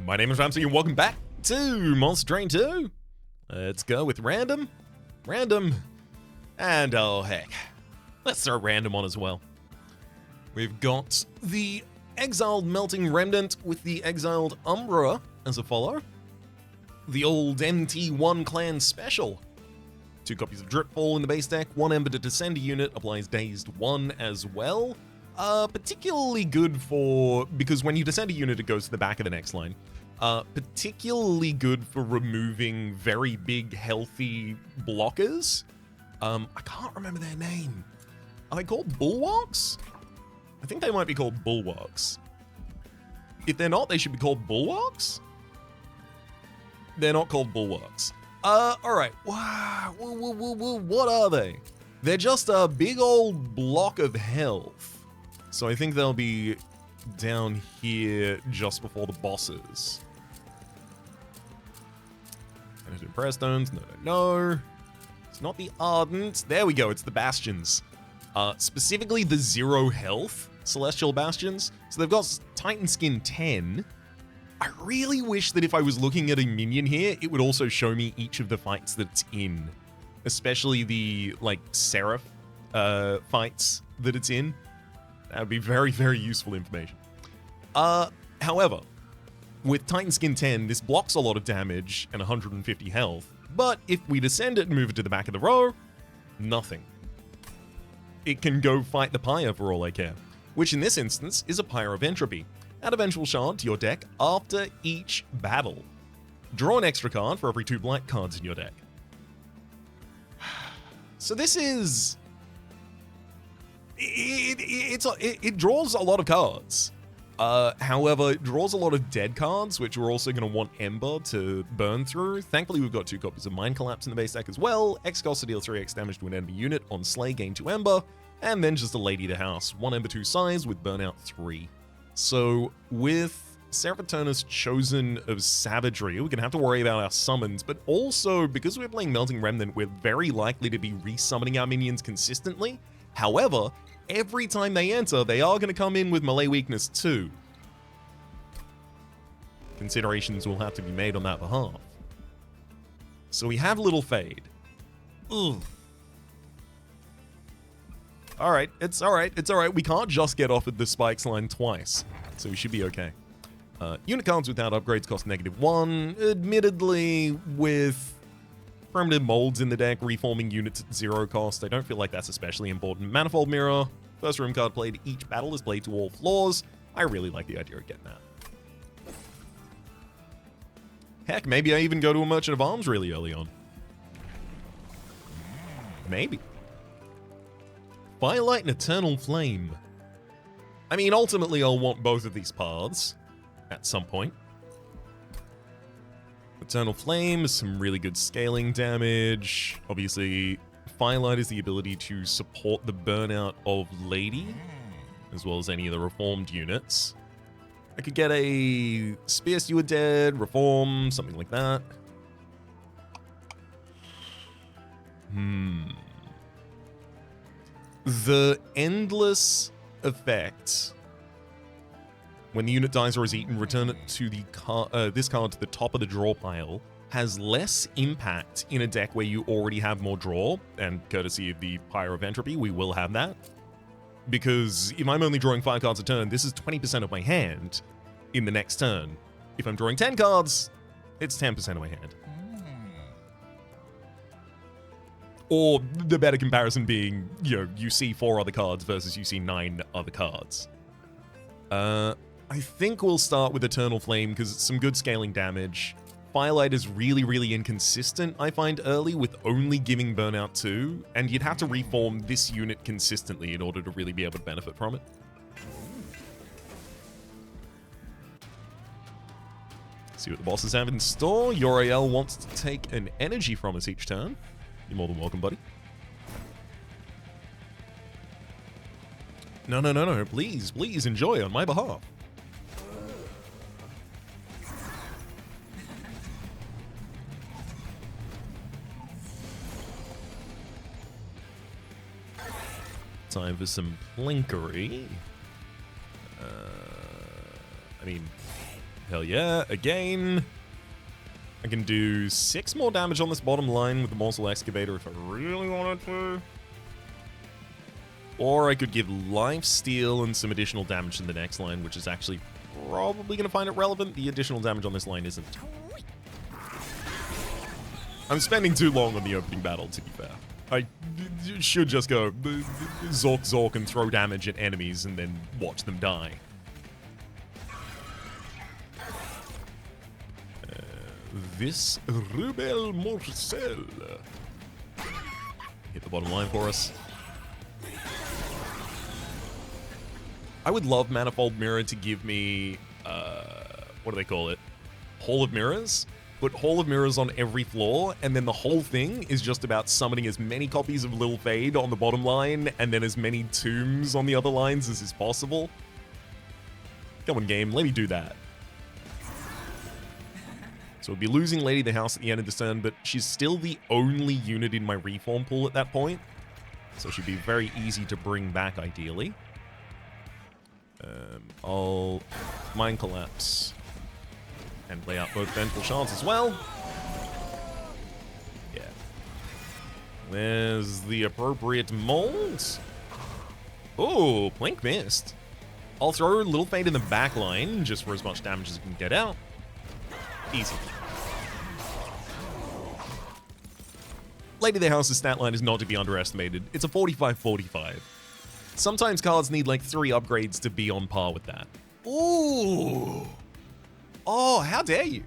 My name is Rhapsody and welcome back to Monster Train 2. Let's go with random, and oh heck, let's throw random on as well. We've got the Exiled Melting Remnant with the Exiled Umbra as a follow. The old MT1 Clan Special. 2 copies of Dripfall in the base deck, 1 Ember to Descender unit, applies Dazed 1 as well. Particularly good for, because when you descend a unit, it goes to the back of the next line. Particularly good for removing very big, healthy blockers. I can't remember their name. Are they called Bulwarks? I think they might be called Bulwarks. If they're not, they should be called Bulwarks? They're not called Bulwarks. Alright. Wow. What are they? They're just a big old block of health. So I think they'll be down here just before the bosses. Energy Prayer Stones, no. It's not the Ardent. There we go, it's the Bastions. Specifically the 0 health Celestial Bastions. So they've got Titan Skin 10. I really wish that if I was looking at a minion here, it would also show me each of the fights that it's in. Especially the, like, Seraph fights that it's in. That would be very, very useful information. However, with Titan Skin 10, this blocks a lot of damage and 150 health, but if we descend it and move it to the back of the row, nothing. It can go fight the Pyre for all I care, which in this instance is a Pyre of Entropy. Add a Vengeful Shard to your deck after each battle. Draw an extra card for every 2 black cards in your deck. So this is... It draws a lot of cards. However, it draws a lot of dead cards, which we're also going to want Ember to burn through. Thankfully, we've got 2 copies of Mind Collapse in the base deck as well. X cost to deal 3x damage to an enemy unit. On Slay, gain 2 Ember. And then just a Lady of the House. 1 Ember, 2 size with Burnout 3. So, with Seraphitona's Chosen of Savagery, we're going to have to worry about our summons. But also, because we're playing Melting Remnant, we're very likely to be resummoning our minions consistently. However, every time they enter, they are going to come in with melee weakness too. Considerations will have to be made on that behalf. So we have Little Fade. Ugh. Alright, it's alright, it's alright. We can't just get off at the spikes line twice, so we should be okay. Unit cards without upgrades cost -1. Admittedly, with primitive molds in the deck, reforming units at 0 cost, I don't feel like that's especially important. Manifold Mirror, first room card played, each battle is played to all floors. I really like the idea of getting that. Heck, maybe I even go to a Merchant of Arms really early on. Maybe. Firelight and Eternal Flame. I mean, ultimately I'll want both of these paths at some point. Eternal Flame is some really good scaling damage. Obviously, Firelight is the ability to support the burnout of Lady, as well as any of the reformed units. I could get a Spear Steward Dead, Reform, something like that. The Endless effect. When the unit dies or is eaten, return it to the this card to the top of the draw pile. Has less impact in a deck where you already have more draw, and courtesy of the Pyre of Entropy, we will have that. Because if I'm only drawing 5 cards a turn, this is 20% of my hand in the next turn. If I'm drawing 10 cards, it's 10% of my hand. Or the better comparison being, you know, you see 4 other cards versus you see 9 other cards. I think we'll start with Eternal Flame because it's some good scaling damage. Firelight is really, really inconsistent, I find, early with only giving Burnout 2, and you'd have to reform this unit consistently in order to really be able to benefit from it. See what the bosses have in store. Uriel wants to take an energy from us each turn. You're more than welcome, buddy. No. Please, please enjoy on my behalf. Time for some plinkery. I mean, Hell yeah. Again. I can do 6 more damage on this bottom line with the Morsel Excavator if I really wanted to. Or I could give life steal and some additional damage in the next line, which is actually probably going to find it relevant. The additional damage on this line isn't. I'm spending too long on the opening battle, to be fair. I should just go Zork Zork and throw damage at enemies and then watch them die. This Rebel Morcel. Hit the bottom line for us. I would love Manifold Mirror to give me, what do they call it? Hall of Mirrors? Put Hall of Mirrors on every floor, and then the whole thing is just about summoning as many copies of Lil Fade on the bottom line, and then as many tombs on the other lines as is possible. Come on, game, let me do that. So we'll be losing Lady of the House at the end of this turn, but she's still the only unit in my reform pool at that point. So she'd be very easy to bring back, ideally. I'll Mind Collapse and play out both Vengeful Shards as well. Yeah. There's the appropriate molds. Oh, Blink missed. I'll throw Little Fade in the back line just for as much damage as it can get out. Easy. Lady of the House's stat line is not to be underestimated. It's a 45-45. Sometimes cards need like 3 upgrades to be on par with that. Ooh. Oh, how dare you?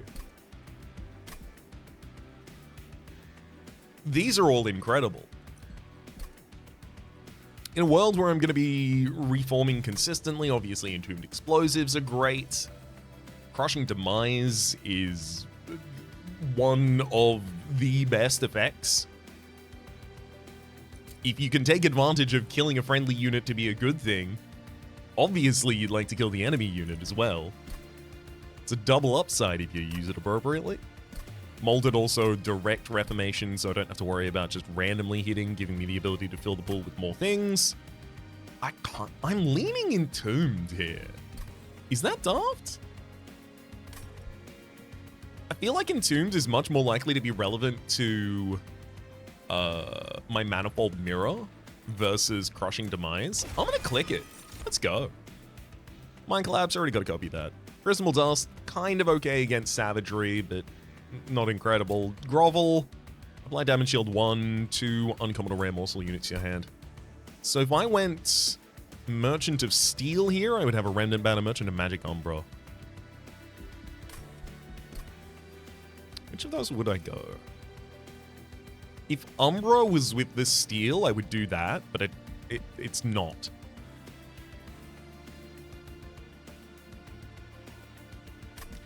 These are all incredible. In a world where I'm going to be reforming consistently, obviously Entombed Explosives are great. Crushing Demise is one of the best effects. If you can take advantage of killing a friendly unit to be a good thing, obviously you'd like to kill the enemy unit as well. It's a double upside if you use it appropriately. Molded also direct reformation, so I don't have to worry about just randomly hitting, giving me the ability to fill the pool with more things. I'm leaning Entombed here. Is that daft? I feel like Entombed is much more likely to be relevant to my Manifold Mirror versus Crushing Demise. I'm gonna click it. Let's go. Mind Collapse, already got a copy of that. Prismal Dust, kind of okay against Savagery, but not incredible. Grovel, apply Damage Shield 1, 2 uncommon or rare morsel units to your hand. So if I went Merchant of Steel here, I would have a Remnant Banner, Merchant of Magic Umbra. Which of those would I go? If Umbra was with the Steel, I would do that, but it's not.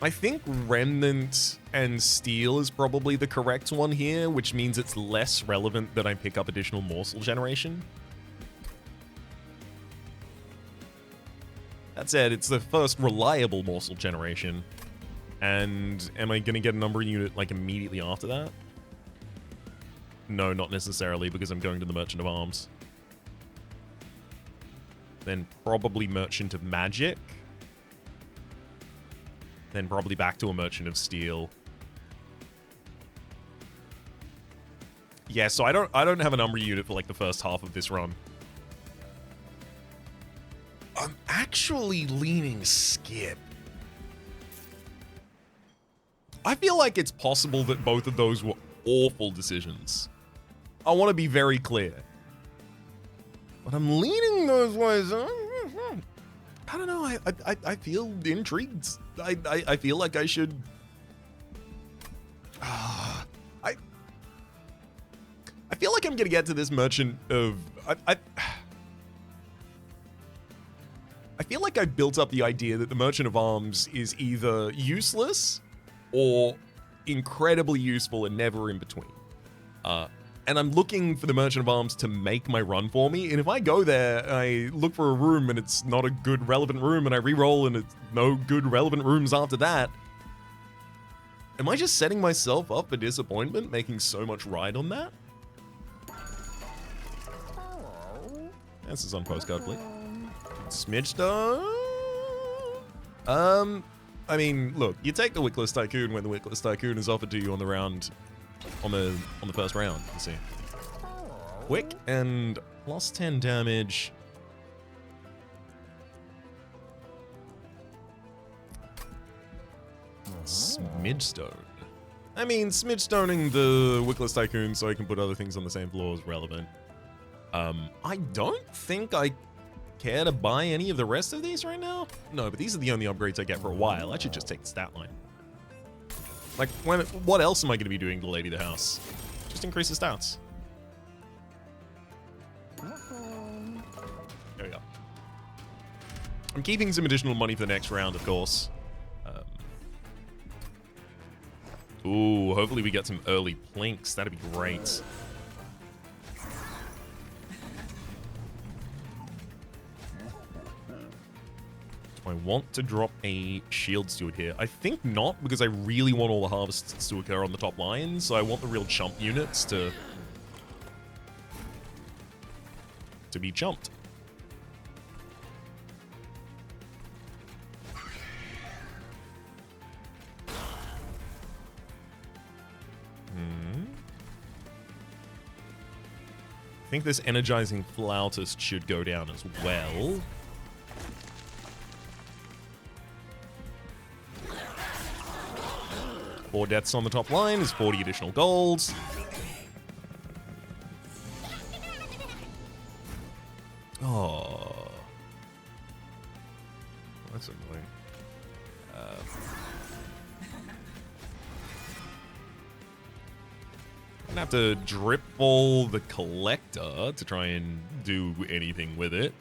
I think Remnant and Steel is probably the correct one here, which means it's less relevant that I pick up additional morsel generation. That said, it's the first reliable morsel generation. And am I going to get an Umbra unit like immediately after that? No, not necessarily, because I'm going to the Merchant of Arms. Then probably Merchant of Magic. Then probably back to a Merchant of Steel. Yeah, so I don't have an Umbra unit for like the first half of this run. I'm actually leaning Skip. I feel like it's possible that both of those were awful decisions. I want to be very clear. But I'm leaning those ways. I don't know. I feel intrigued. I feel like I should. I feel like I'm gonna get to this Merchant of. I feel like I built up the idea that the Merchant of Arms is either useless or incredibly useful and never in between. And I'm looking for the Merchant of Arms to make my run for me, and if I go there, I look for a room and it's not a good relevant room, and I re-roll and it's no good relevant rooms after that, am I just setting myself up for disappointment, making so much ride on that? This is on postcard, please. Smidge though. I mean, look, you take the Wickless Tycoon when the Wickless Tycoon is offered to you on the round, on the first round, you see. Quick and plus 10 damage. Smidgestone. I mean, smidgestoning the Wickless Tycoon so I can put other things on the same floor is relevant. I don't think I care to buy any of the rest of these right now. No, but these are the only upgrades I get for a while. I should just take the stat line. Like, what else am I going to be doing to Lady the House? Just increase the stats. There we go. I'm keeping some additional money for the next round, of course. Ooh, hopefully we get some early plinks. That'd be great. Do I want to drop a shield steward here? I think not, because I really want all the harvests to occur on the top line, so I want the real chump units to be chumped. I think this energizing flautist should go down as well. Four deaths on the top line is 40 additional golds. Oh. That's annoying. I'm gonna have to drip ball the collector to try and do anything with it.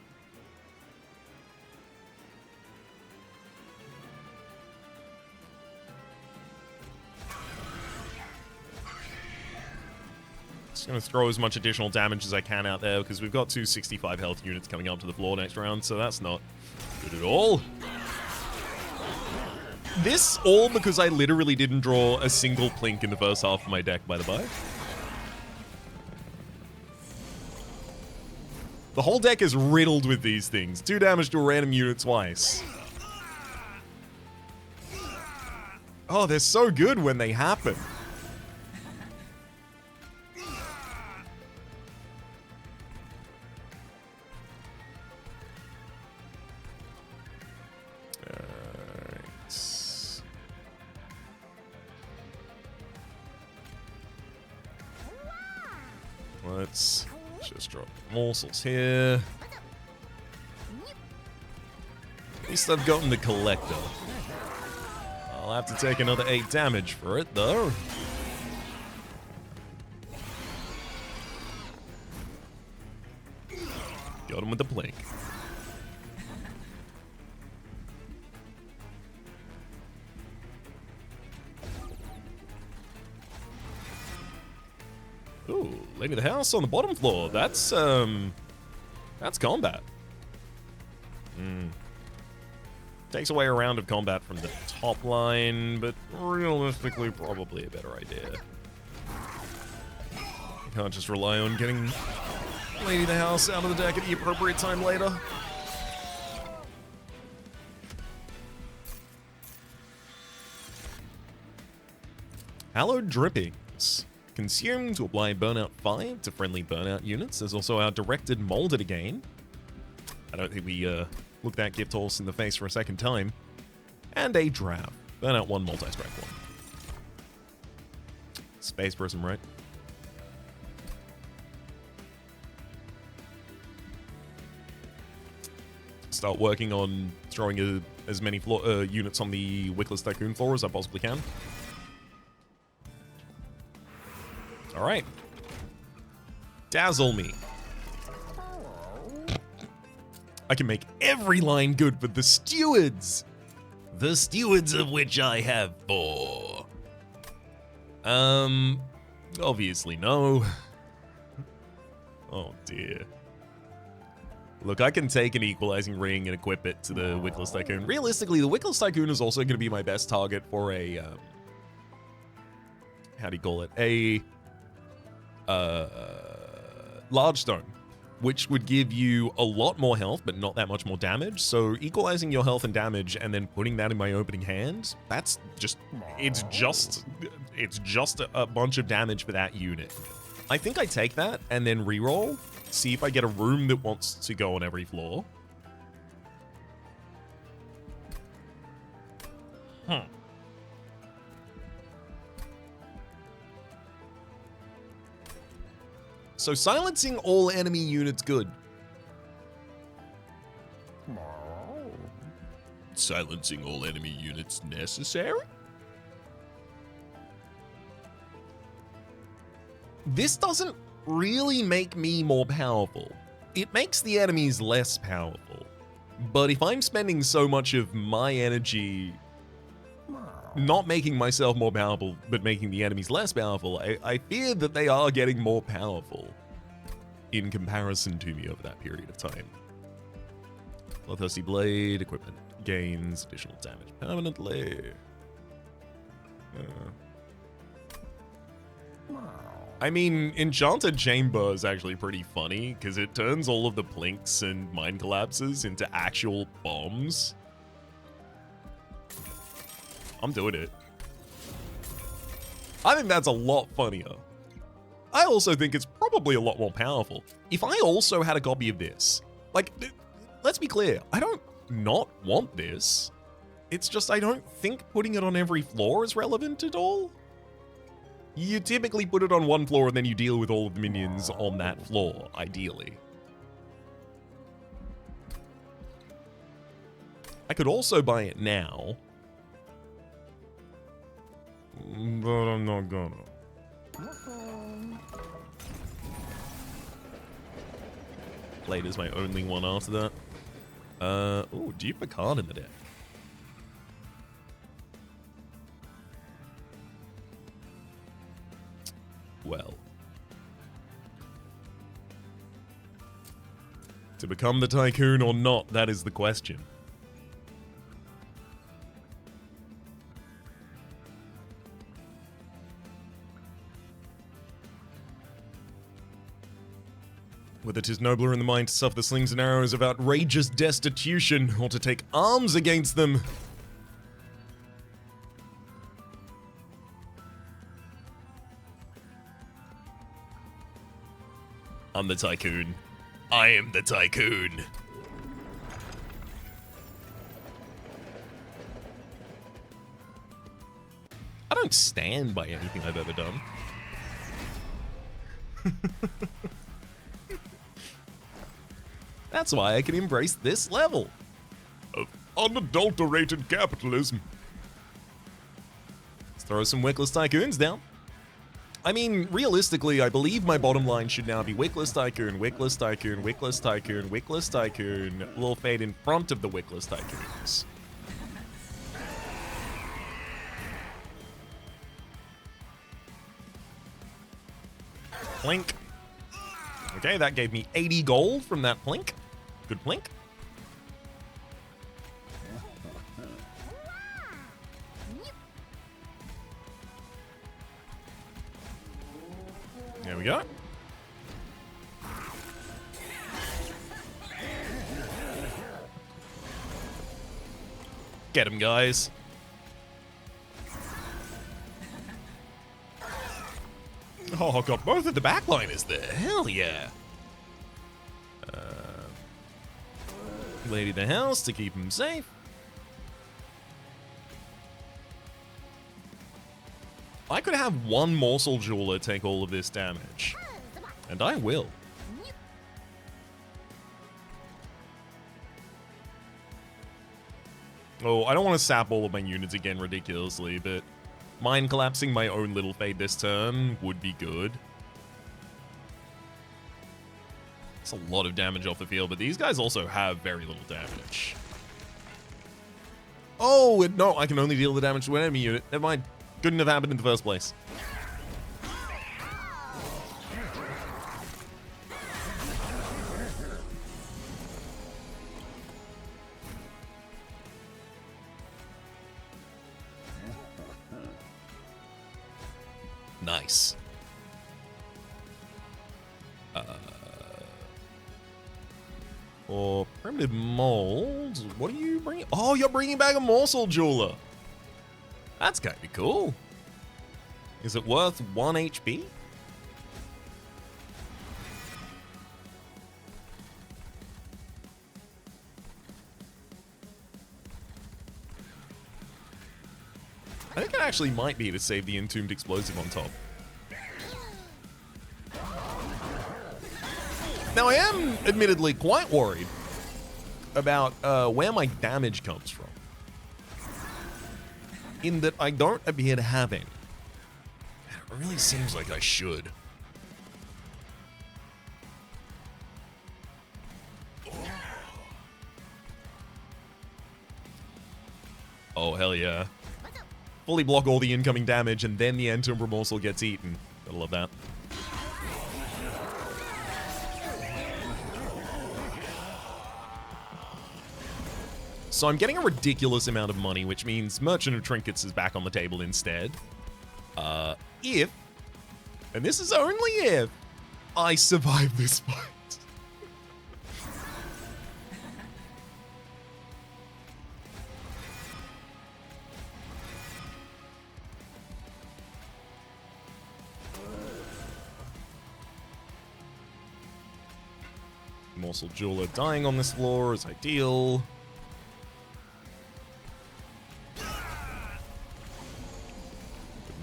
Just gonna throw as much additional damage as I can out there because we've got two 65 health units coming up to the floor next round, so that's not good at all. This all because I literally didn't draw a single plink in the first half of my deck, by the by. The whole deck is riddled with these things. 2 damage to a random unit twice. Oh, they're so good when they happen. Let's just drop morsels here. At least I've gotten the collector. I'll have to take another 8 damage for it, though. Got him with the blink. Ooh, Lady of the House on the bottom floor. That's combat. Takes away a round of combat from the top line, but realistically, probably a better idea. Can't just rely on getting Lady of the House out of the deck at the appropriate time later. Hallowed Drippings. Consume to apply Burnout 5 to friendly Burnout units. There's also our Directed Molded again. I don't think we look that gift horse in the face for a second time. And a Draft. Burnout 1, Multi-Strike 1. Space Prism, right? Start working on throwing as many units on the Wickless Tycoon floor as I possibly can. All right. Dazzle me. I can make every line good for the stewards. The stewards of which I have 4. Obviously no. Oh dear. Look, I can take an Equalizing Ring and equip it to the Wickless Tycoon. Realistically, the Wickless Tycoon is also going to be my best target for a, how do you call it? A large stone. which would give you a lot more health, but not that much more damage. So equalizing your health and damage and then putting that in my opening hand, that's just, it's just a bunch of damage for that unit. I think I take that and then reroll, see if I get a room that wants to go on every floor. So silencing all enemy units good. Silencing all enemy units necessary? This doesn't really make me more powerful. It makes the enemies less powerful. But if I'm spending so much of my energy not making myself more powerful, but making the enemies less powerful, I fear that they are getting more powerful in comparison to me over that period of time. Bloodthirsty Blade, equipment gains additional damage permanently. I mean, Enchanted Chamber is actually pretty funny, because it turns all of the plinks and mine collapses into actual bombs. I'm doing it. I think that's a lot funnier. I also think it's probably a lot more powerful. If I also had a copy of this, like, let's be clear, I don't not want this. It's just I don't think putting it on every floor is relevant at all. You typically put it on one floor and then you deal with all of the minions on that floor, ideally. I could also buy it now, but I'm not gonna. Blade is my only one after that. Oh, Dupe a card in the deck. Well. To become the tycoon or not, that is the question. Whether 'tis nobler in the mind to suffer the slings and arrows of outrageous destitution, or to take arms against them. I'm the tycoon. I am the tycoon. I don't stand by anything I've ever done. That's why I can embrace this level of unadulterated capitalism. Let's throw some wickless tycoons down. I mean, realistically, I believe my bottom line should now be wickless tycoon, wickless tycoon, wickless tycoon, wickless tycoon, a little fade in front of the wickless tycoons. Plink. Okay, that gave me 80 gold from that plink. Good plink. There we go. Get him, guys. Oh, got both of the backliners there. Hell yeah. Lady the house to keep him safe. I could have one morsel jeweler take all of this damage. And I will. Oh, I don't want to sap all of my units again ridiculously, but mine collapsing my own little fade this turn would be good. It's a lot of damage off the field, but these guys also have very little damage. Oh, no, I can only deal the damage to an enemy unit. Never mind. Couldn't have happened in the first place. Nice. For primitive mold, what are you bringing? Oh, you're bringing back a morsel jeweler. That's kind of cool. Is it worth 1 HP? I think it actually might be to save the entombed explosive on top. Now, I am admittedly quite worried about where my damage comes from. In that I don't appear to have any. It really seems like I should. Oh, hell yeah. Fully block all the incoming damage, and then the Entomb Morsel gets eaten. Gotta love that. So I'm getting a ridiculous amount of money, which means Merchant of Trinkets is back on the table instead. If, and this is only if, I survive this fight. Morsel Jeweler dying on this floor is ideal.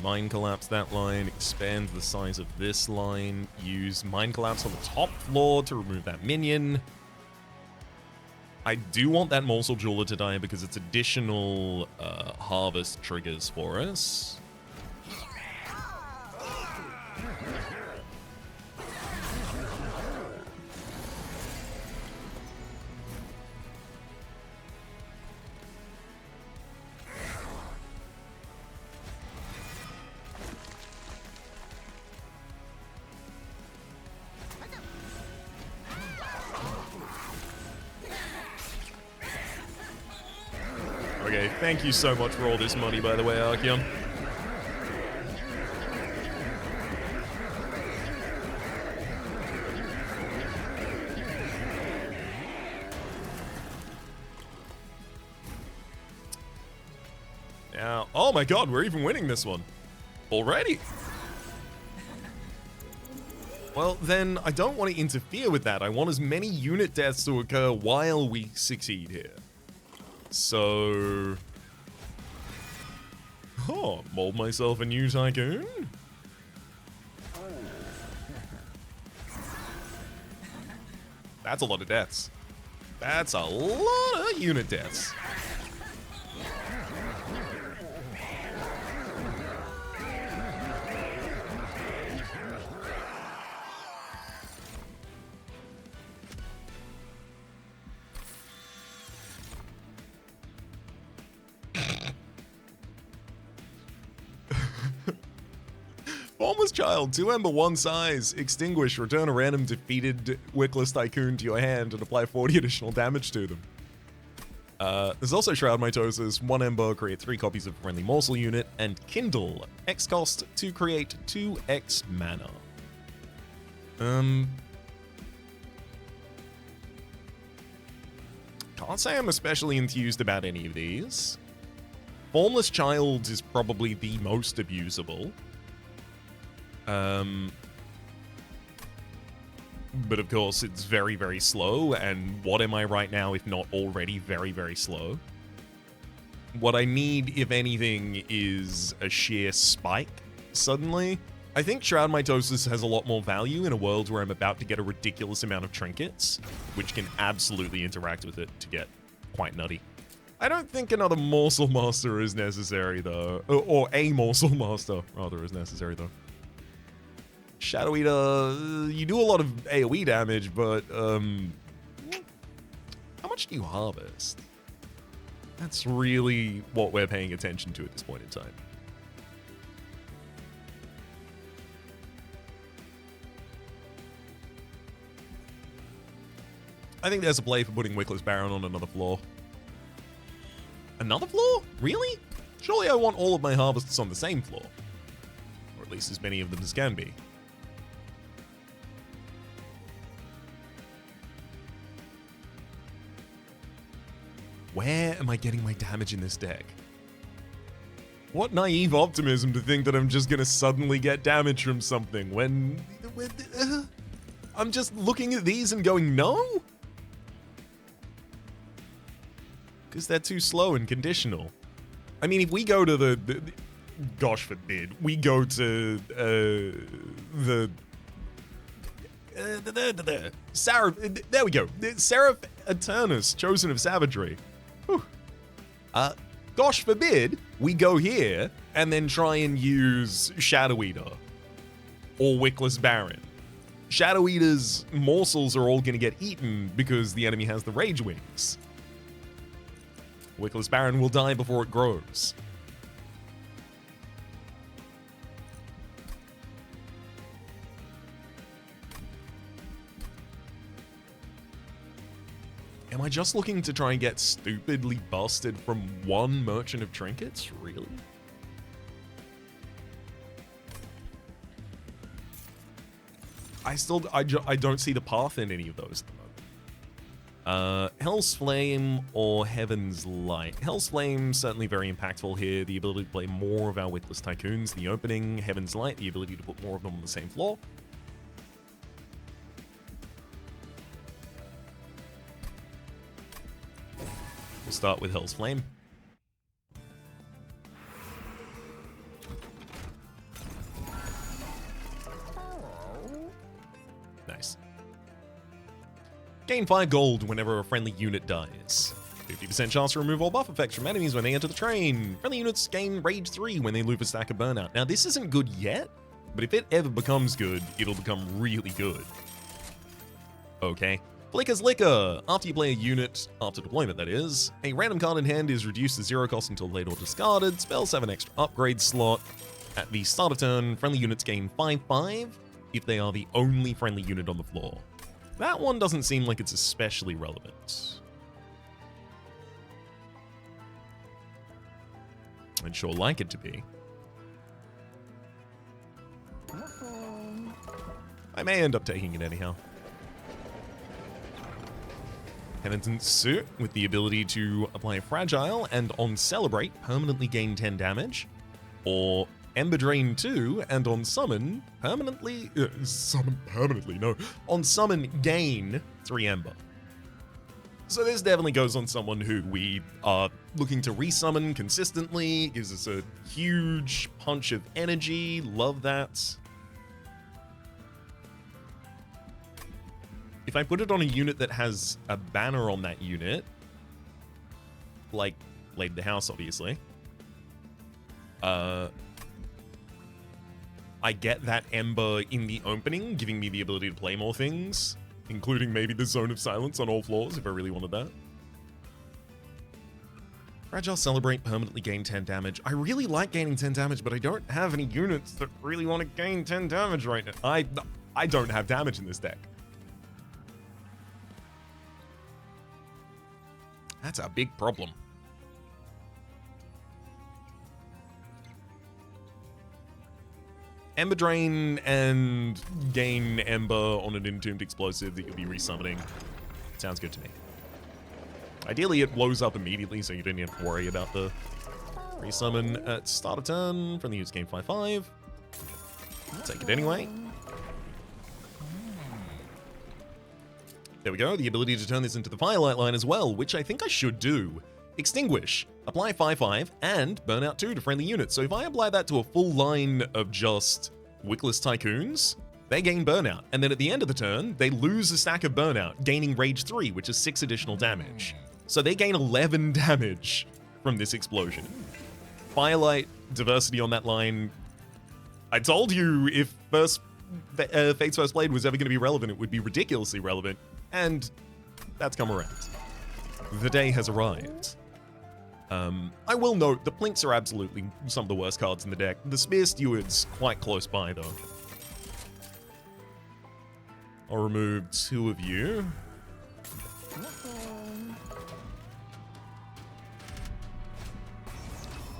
Mind Collapse that line, expand the size of this line, use Mind Collapse on the top floor to remove that minion. I do want that Morsel Jeweler to die because it's additional harvest triggers for us. Okay, thank you so much for all this money, by the way, Archeon. Now, oh my god, we're even winning this one. Already. Well, then, I don't want to interfere with that. I want as many unit deaths to occur while we succeed here. So... oh, mold myself a new tycoon? That's a lot of deaths. That's a lot of unit deaths. Formless Child, 2 Ember, 1 size, extinguish, return a random defeated Wickless Tycoon to your hand and apply 40 additional damage to them. There's also Shroud Mitosis, 1 Ember, create 3 copies of Friendly Morsel unit, and Kindle, X cost to create 2x mana. Can't say I'm especially enthused about any of these. Formless Child is probably the most abusable. But of course, it's very, very slow, and what am I right now if not already very, very slow? What I need, if anything, is a sheer spike, suddenly. I think Shroud Mitosis has a lot more value in a world where I'm about to get a ridiculous amount of trinkets, which can absolutely interact with it to get quite nutty. I don't think another Morsel Master is necessary, though. Or a Morsel Master, rather, is necessary, though. Shadow Eater, you do a lot of AoE damage, but, how much do you harvest? That's really what we're paying attention to at this point in time. I think there's a play for putting Wickless Baron on another floor. Another floor? Really? Surely I want all of my harvests on the same floor. Or at least as many of them as can be. Where am I getting my damage in this deck? What naive optimism to think that I'm just gonna suddenly get damage from something when I'm just looking at these and going, no? Because they're too slow and conditional. I mean, if we go to the gosh forbid, we go to Sarah, there we go. Seraph Eternus, Chosen of Savagery. Whew. Gosh forbid, we go here and then try and use Shadow Eater or Wickless Baron. Shadow Eater's morsels are all going to get eaten because the enemy has the Rage Wings. Wickless Baron will die before it grows. Am I just looking to try and get stupidly busted from one Merchant of Trinkets? Really? I don't see the path in any of those at the moment. Hell's Flame or Heaven's Light. Hell's Flame, certainly very impactful here. The ability to play more of our Wickless Tycoons. The opening, Heaven's Light, the ability to put more of them on the same floor. We'll start with Hell's Flame. Nice. Gain 5 gold whenever a friendly unit dies. 50% chance to remove all buff effects from enemies when they enter the train. Friendly units gain Rage 3 when they lose a stack of Burnout. Now, this isn't good yet, but if it ever becomes good, it'll become really good. Okay. Flicker's Liquor. After you play a unit, after deployment that is, a random card in hand is reduced to 0 cost until late or discarded. Spells have an extra upgrade slot. At the start of turn, friendly units gain 5/5 if they are the only friendly unit on the floor. That one doesn't seem like it's especially relevant. I'd sure like it to be. I may end up taking it anyhow. Penitent Suit with the ability to apply Fragile and on Celebrate permanently gain 10 damage, or Ember Drain 2 and on Summon permanently on Summon gain 3 Ember. So this definitely goes on someone who we are looking to resummon consistently, gives us a huge punch of energy, love that. If I put it on a unit that has a banner on that unit, like Blade the House, obviously, I get that Ember in the opening, giving me the ability to play more things, including maybe the Zone of Silence on all floors, if I really wanted that. Fragile Celebrate, permanently gain 10 damage. I really like gaining 10 damage, but I don't have any units that really want to gain 10 damage right now. I don't have damage in this deck. That's a big problem. Ember Drain and gain Ember on an Entombed Explosive that you'll be resummoning. Sounds good to me. Ideally, it blows up immediately, so you don't have to worry about the resummon at start of turn. Friendly units gain 5/5. Take it anyway. There we go, the ability to turn this into the Firelight line as well, which I think I should do. Extinguish, apply 5/5, and Burnout 2 to friendly units. So if I apply that to a full line of just Wickless Tycoons, they gain Burnout. And then at the end of the turn, they lose a stack of Burnout, gaining Rage 3, which is 6 additional damage. So they gain 11 damage from this explosion. Firelight, diversity on that line. I told you if Fate's First Blade was ever going to be relevant, it would be ridiculously relevant. And that's come around. The day has arrived. I will note, the Plinks are absolutely some of the worst cards in the deck. The Spear Steward's quite close by, though. I'll remove 2 of you.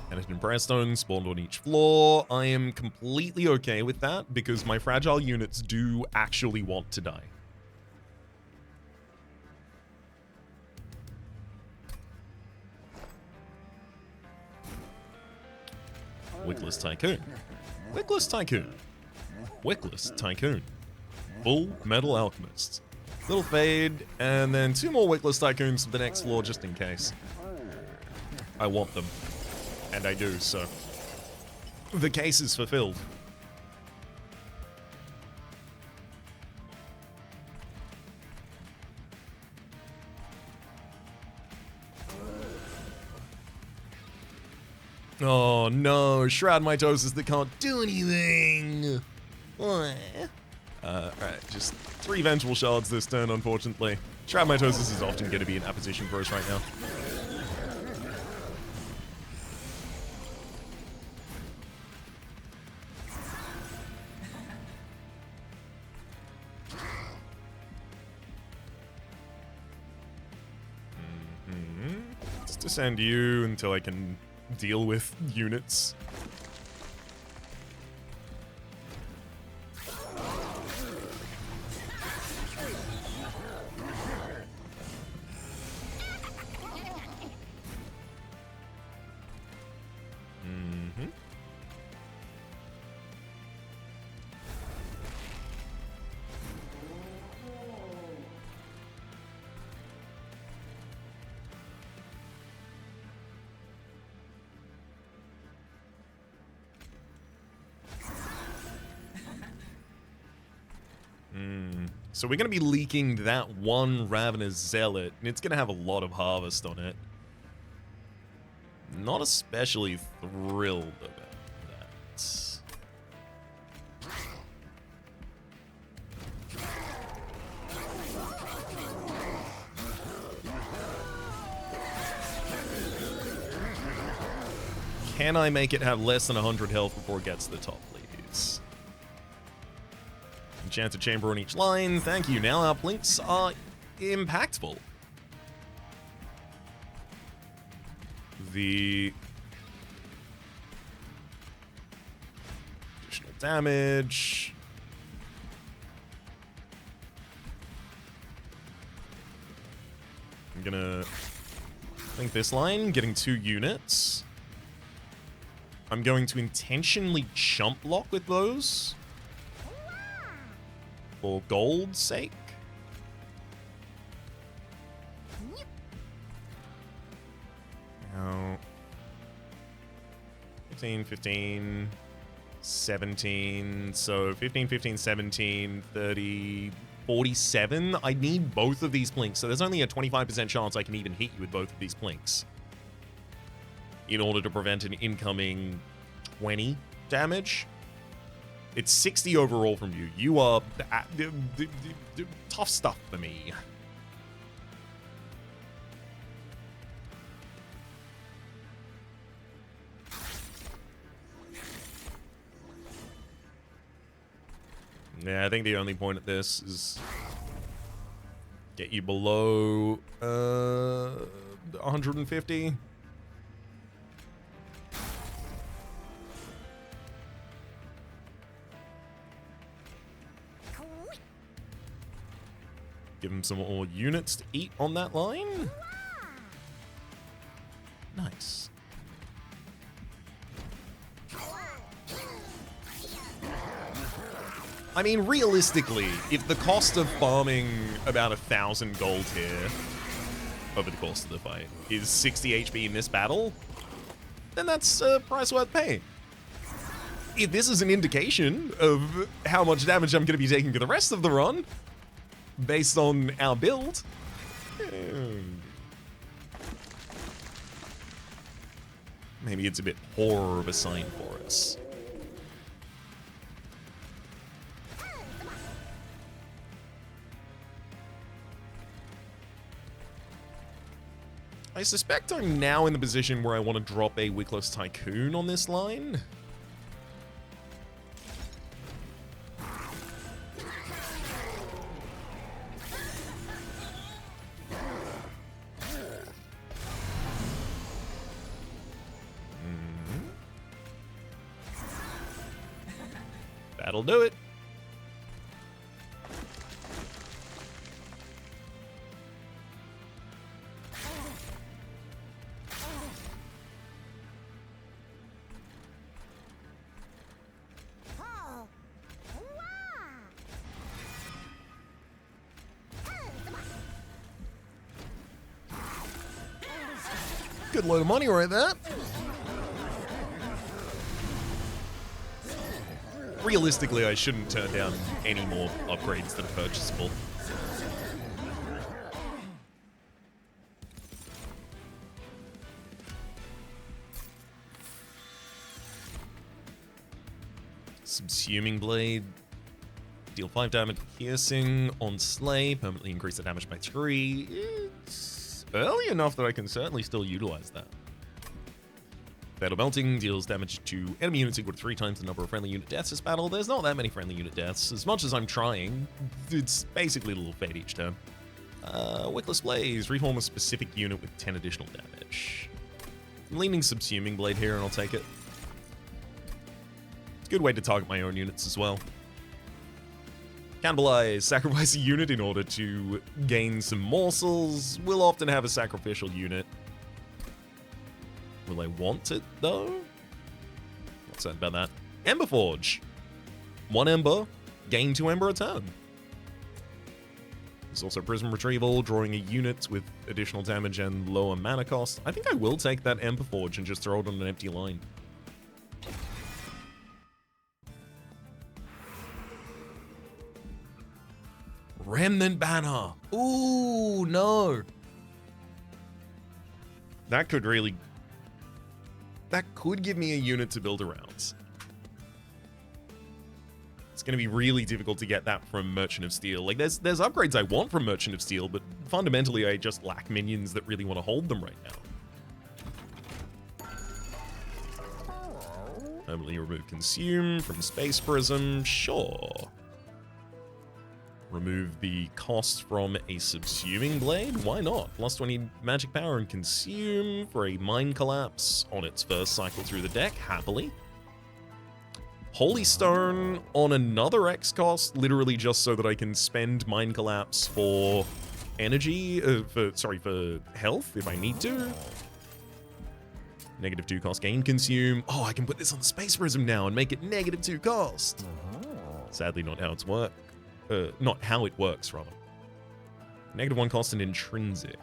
Penitent Prayerstone spawned on each floor. I am completely okay with that, because my fragile units do actually want to die. Wickless Tycoon. Wickless Tycoon. Wickless Tycoon. Full Metal Alchemist. Little fade, and then 2 more Wickless Tycoons for the next floor just in case. I want them. And I do, so. The case is fulfilled. Oh no, Shroud Mitosis that can't do anything. Alright, just 3 Vengeful Shards this turn, unfortunately. Shroud Mitosis is often going to be in that position for us right now. Let's descend you until I can deal with units. So we're going to be leaking that one Ravenous Zealot, and it's going to have a lot of harvest on it. Not especially thrilled about that. Can I make it have less than 100 health before it gets to the top, please? Enchanted Chamber on each line. Thank you. Now our blinks are impactful. The additional damage. I'm gonna blink this line, getting 2 units. I'm going to intentionally chump block with those. For gold's sake. Now, 15, 15, 17. So 15, 15, 17, 30, 47. I need both of these blinks. So there's only a 25% chance I can even hit you with both of these blinks. In order to prevent an incoming 20 damage. It's 60 overall from you. You are tough stuff for me. Yeah, I think the only point at this is get you below 150. Give him some more units to eat on that line. Nice. I mean, realistically, if the cost of farming about 1,000 gold here over the course of the fight is 60 HP in this battle, then that's a price worth paying. If this is an indication of how much damage I'm going to be taking for the rest of the run, based on our build, maybe it's a bit poorer of a sign for us. I suspect I'm now in the position where I want to drop a Wickless Tycoon on this line. That'll do it. Good load of money right there. Realistically, I shouldn't turn down any more upgrades that are purchasable. Subsuming Blade. Deal 5 damage piercing on Slay. Permanently increase the damage by 3. It's early enough that I can certainly still utilize that. Fatal Melting deals damage to enemy units equal to 3 times the number of friendly unit deaths this battle. There's not that many friendly unit deaths. As much as I'm trying, it's basically a little fade each turn. Wickless Blaze. Reform a specific unit with 10 additional damage. I'm leaning Subsuming Blade here, and I'll take it. It's a good way to target my own units as well. Cannibalize. Sacrifice a unit in order to gain some morsels. We'll often have a sacrificial unit. Will I want it, though? Not certain about that. Ember Forge. 1 Ember, gain 2 Ember a turn. There's also Prism Retrieval, drawing a unit with additional damage and lower mana cost. I think I will take that Ember Forge and just throw it on an empty line. Remnant Banner. Ooh, no. That could really... That could give me a unit to build around. It's going to be really difficult to get that from Merchant of Steel. Like, there's upgrades I want from Merchant of Steel, but fundamentally I just lack minions that really want to hold them right now. Permanently remove Consume from Space Prism. Sure. Remove the cost from a Subsuming Blade? Why not? Plus 20 magic power and Consume for a Mind Collapse on its first cycle through the deck, happily. Holy Stone on another X cost, literally just so that I can spend Mind Collapse for energy, for health if I need to. -2 cost, gain Consume. Oh, I can put this on the Space Prism now and make it -2 cost. Sadly, not how it's worked. Not how it works, rather. -1 cost and intrinsic.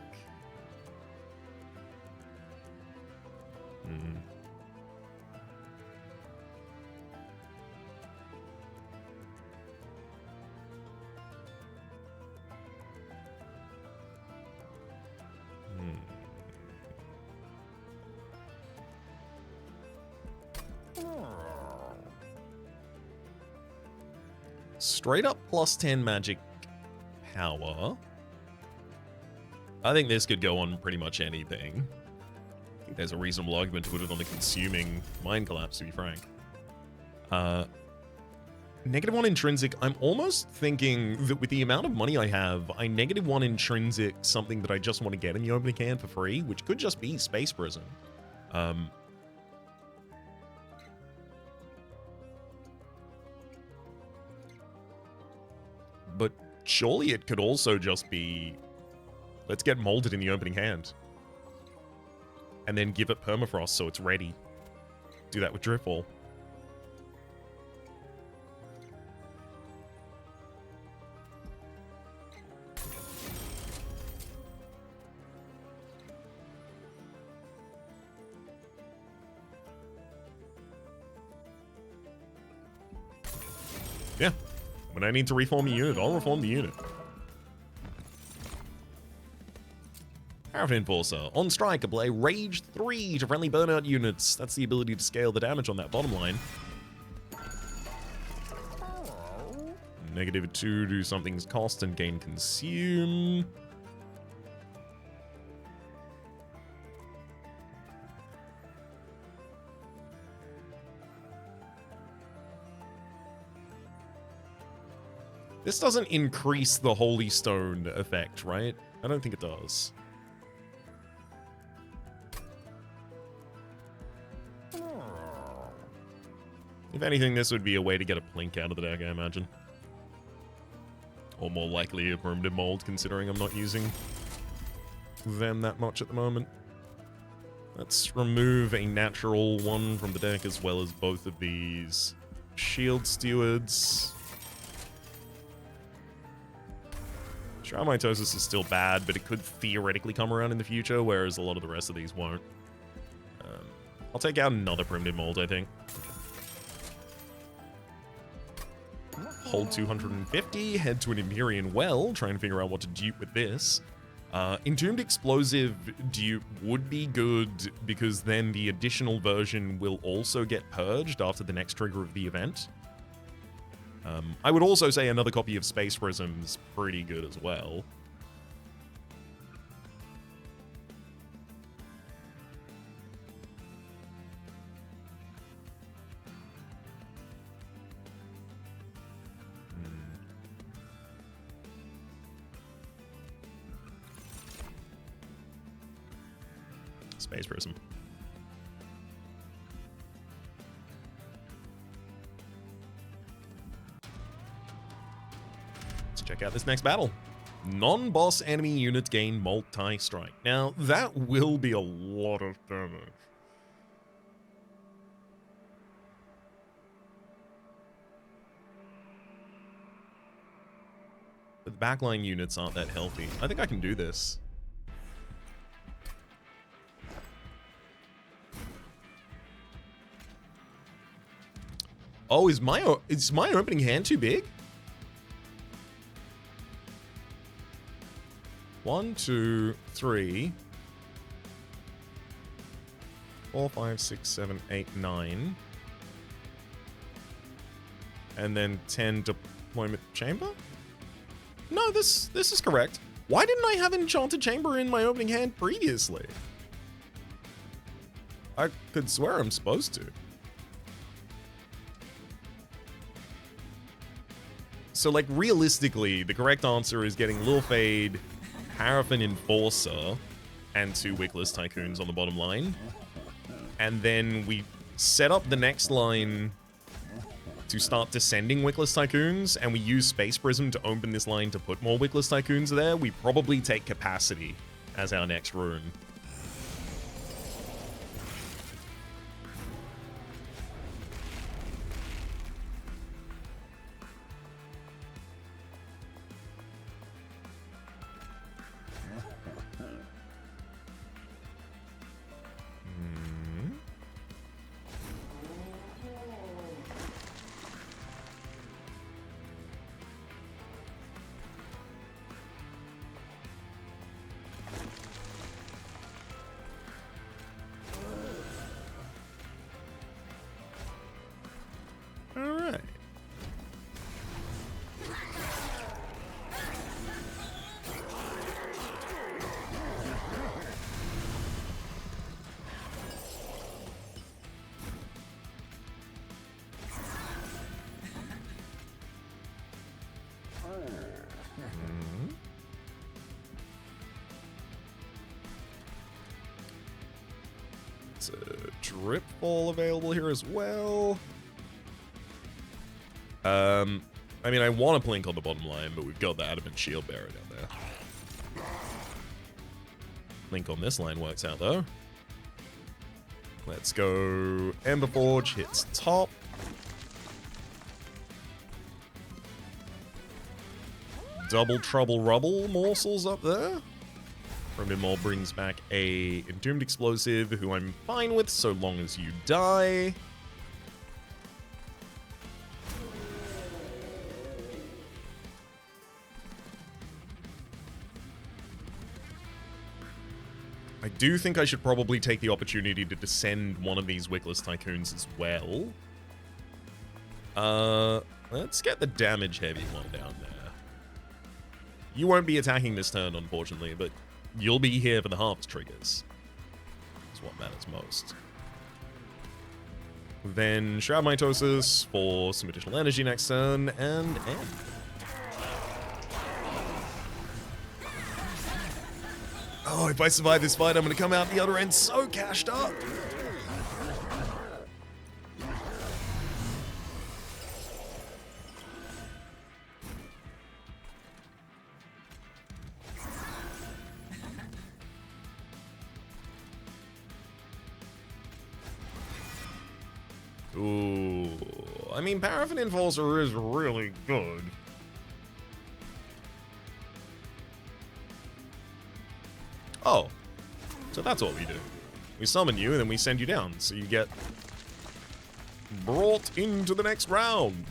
Straight up plus 10 magic power. I think this could go on pretty much anything. I think there's a reasonable argument to put it on a consuming Mind Collapse, to be frank. -1 intrinsic. I'm almost thinking that with the amount of money I have, I -1 intrinsic something that I just want to get in the opening hand for free, which could just be Space Prism. But surely it could also just be, let's get molded in the opening hand. And then give it permafrost so it's ready. Do that with Driftfall. Yeah. When I need to reform a unit, I'll reform the unit. Paraffin Enforcer. On strike, apply Rage 3 to friendly burnout units. That's the ability to scale the damage on that bottom line. -2, do something's cost and gain Consume. This doesn't increase the Holy Stone effect, right? I don't think it does. If anything, this would be a way to get a Plink out of the deck, I imagine. Or more likely a Primitive Mold, considering I'm not using them that much at the moment. Let's remove a natural one from the deck, as well as both of these Shield Stewards. Shroud Mitosis is still bad, but it could theoretically come around in the future, whereas a lot of the rest of these won't. I'll take out another primitive mold, I think. Hold 250, head to an Empyrean well, try and figure out what to dupe with this. Entombed Explosive dupe would be good because then the additional version will also get purged after the next trigger of the event. I would also say another copy of Space Prism's pretty good as well. Space Prism. Let's check out this next battle. Non-boss enemy units gain multi-strike. Now, that will be a lot of damage. But the backline units aren't that healthy. I think I can do this. Oh, is my opening hand too big? 1, 2, 3, 4, 5, 6, 7, 8, 9. And then 10 deployment chamber? No, this is correct. Why didn't I have Enchanted Chamber in my opening hand previously? I could swear I'm supposed to. So, like, realistically, the correct answer is getting Lil Fade, Paraffin Enforcer, and 2 Wickless Tycoons on the bottom line. And then we set up the next line to start descending Wickless Tycoons, and we use Space Prism to open this line to put more Wickless Tycoons there. We probably take Capacity as our next rune. It's a drip ball available here as well. I mean, I want to blink on the bottom line, but we've got the Adamant Shield Bearer down there. Link on this line works out, though. Let's go. Emberforge hits top. Double Trouble Rubble morsels up there. More brings back a Entombed Explosive, who I'm fine with so long as you die. I do think I should probably take the opportunity to descend one of these Wickless Tycoons as well. Let's get the damage heavy one down there. You won't be attacking this turn, unfortunately, but you'll be here for the harvest triggers. That's what matters most. Then Shroud Mitosis for some additional energy next turn, and end. Oh, if I survive this fight, I'm going to come out the other end so cashed up. Ooh, I mean, Paraffin Enforcer is really good. Oh, so that's what we do. We summon you, and then we send you down. So you get brought into the next round.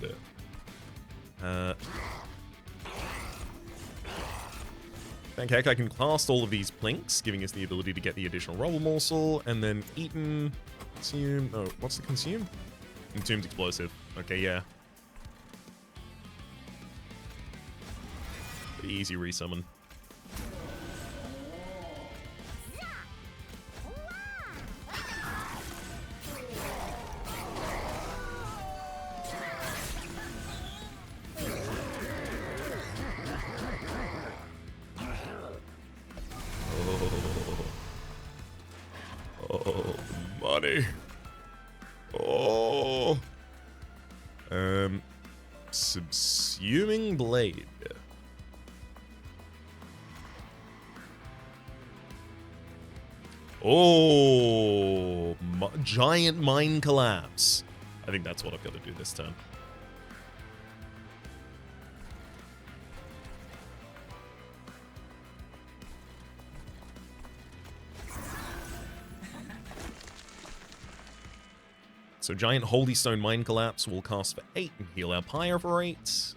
Thank heck I can cast all of these plinks, giving us the ability to get the additional rubble morsel, and then eaten, consume, oh, what's the consume? Entombed explosive. Okay, yeah. Pretty easy resummon. Oh, money. Oh. Subsuming blade. Oh, giant mine collapse. I think that's what I've got to do this turn. So giant holy stone mine collapse will cast for 8 and heal our pyre for 8.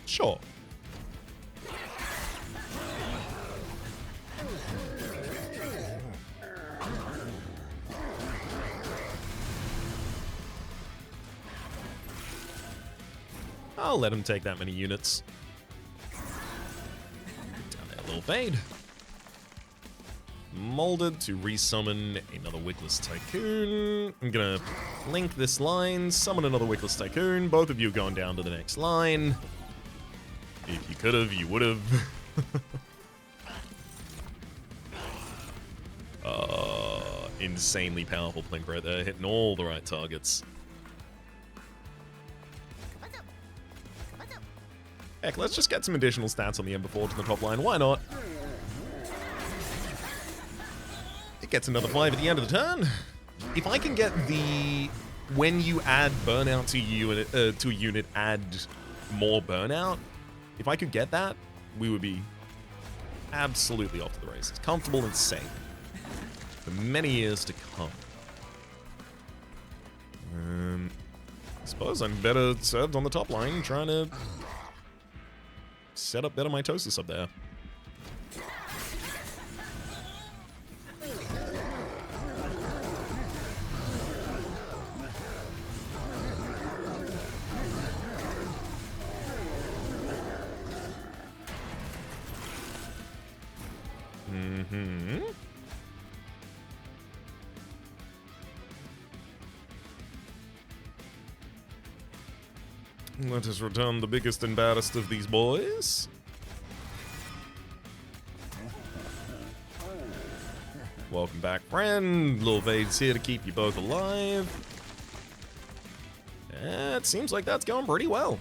Sure. I'll let him take that many units. Down there, little fade. Molded to resummon another Wickless Tycoon. I'm gonna link this line, summon another Wickless Tycoon. Both of you going down to the next line. If you could've, you would've. Insanely powerful Plink right there, hitting all the right targets. Heck, let's just get some additional stats on the Ember Forge in the top line. Why not? It gets another 5 at the end of the turn. If I can get the... When you add burnout to a unit, add more burnout. If I could get that, we would be absolutely off to the races. Comfortable and safe. For many years to come. I suppose I'm better served on the top line, trying to set up better mitosis up there. Let us return the biggest and baddest of these boys. Welcome back, friend. Lil Vade's here to keep you both alive. It seems like that's going pretty well.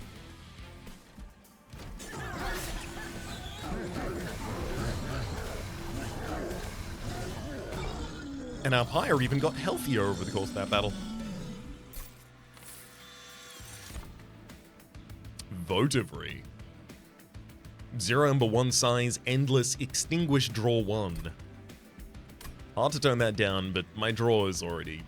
And our pyre even got healthier over the course of that battle. Votivary. 0 Ember 1 size, endless, extinguish, draw 1. Hard to turn that down, but my draw is already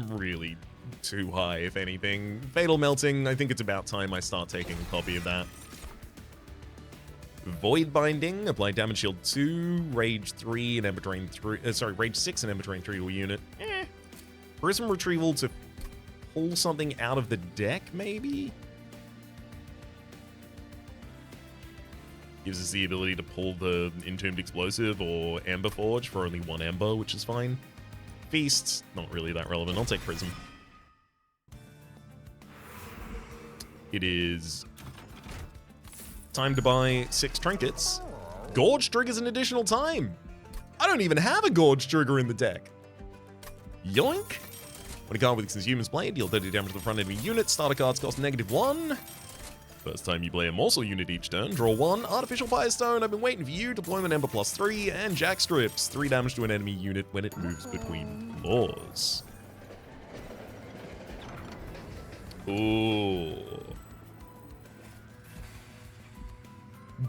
really too high, if anything. Fatal Melting, I think it's about time I start taking a copy of that. Void Binding, apply damage shield 2, rage 3, and Ember Drain 3. Rage 6 and Ember Drain 3 to a unit. Prism Retrieval to pull something out of the deck, maybe? Gives us the ability to pull the Entombed Explosive or Ember Forge for only 1 Ember, which is fine. Feast, not really that relevant. I'll take Prism. It is time to buy 6 trinkets. Gorge triggers an additional time. I don't even have a Gorge trigger in the deck. Yoink. When a card with Consumer's Blade, deal 30 damage to the front enemy unit. Starter cards cost -1. First time you play a morsel unit each turn, draw 1 Artificial Firestone. I've been waiting for you. Deployment Ember +3 and Jack Strips. 3 damage to an enemy unit when it moves between floors. Ooh.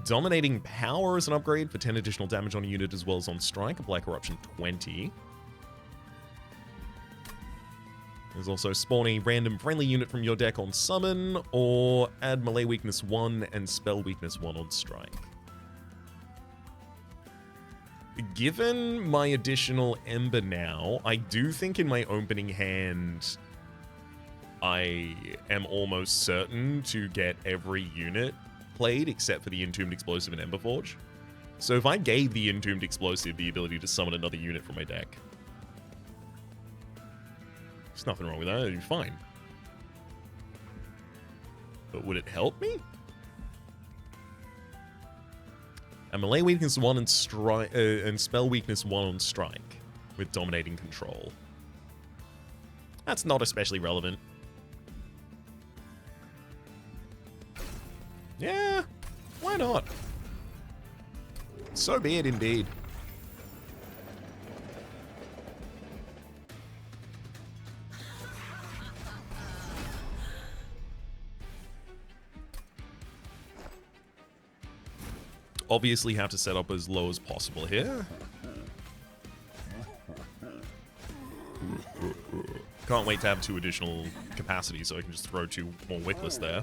Dominating Power is an upgrade for 10 additional damage on a unit as well as on strike. Apply Corruption 20. There's also spawn a random friendly unit from your deck on summon, or add melee weakness 1 and spell weakness 1 on strike. Given my additional Ember now, I do think in my opening hand, I am almost certain to get every unit played except for the Entombed Explosive and Emberforge. So if I gave the Entombed Explosive the ability to summon another unit from my deck, there's nothing wrong with that, it'd be fine. But would it help me? And melee weakness 1 and spell weakness 1 on strike with dominating control. That's not especially relevant. Yeah, why not? So be it indeed. Obviously have to set up as low as possible here. Can't wait to have 2 additional capacity so I can just throw 2 more Wickless there.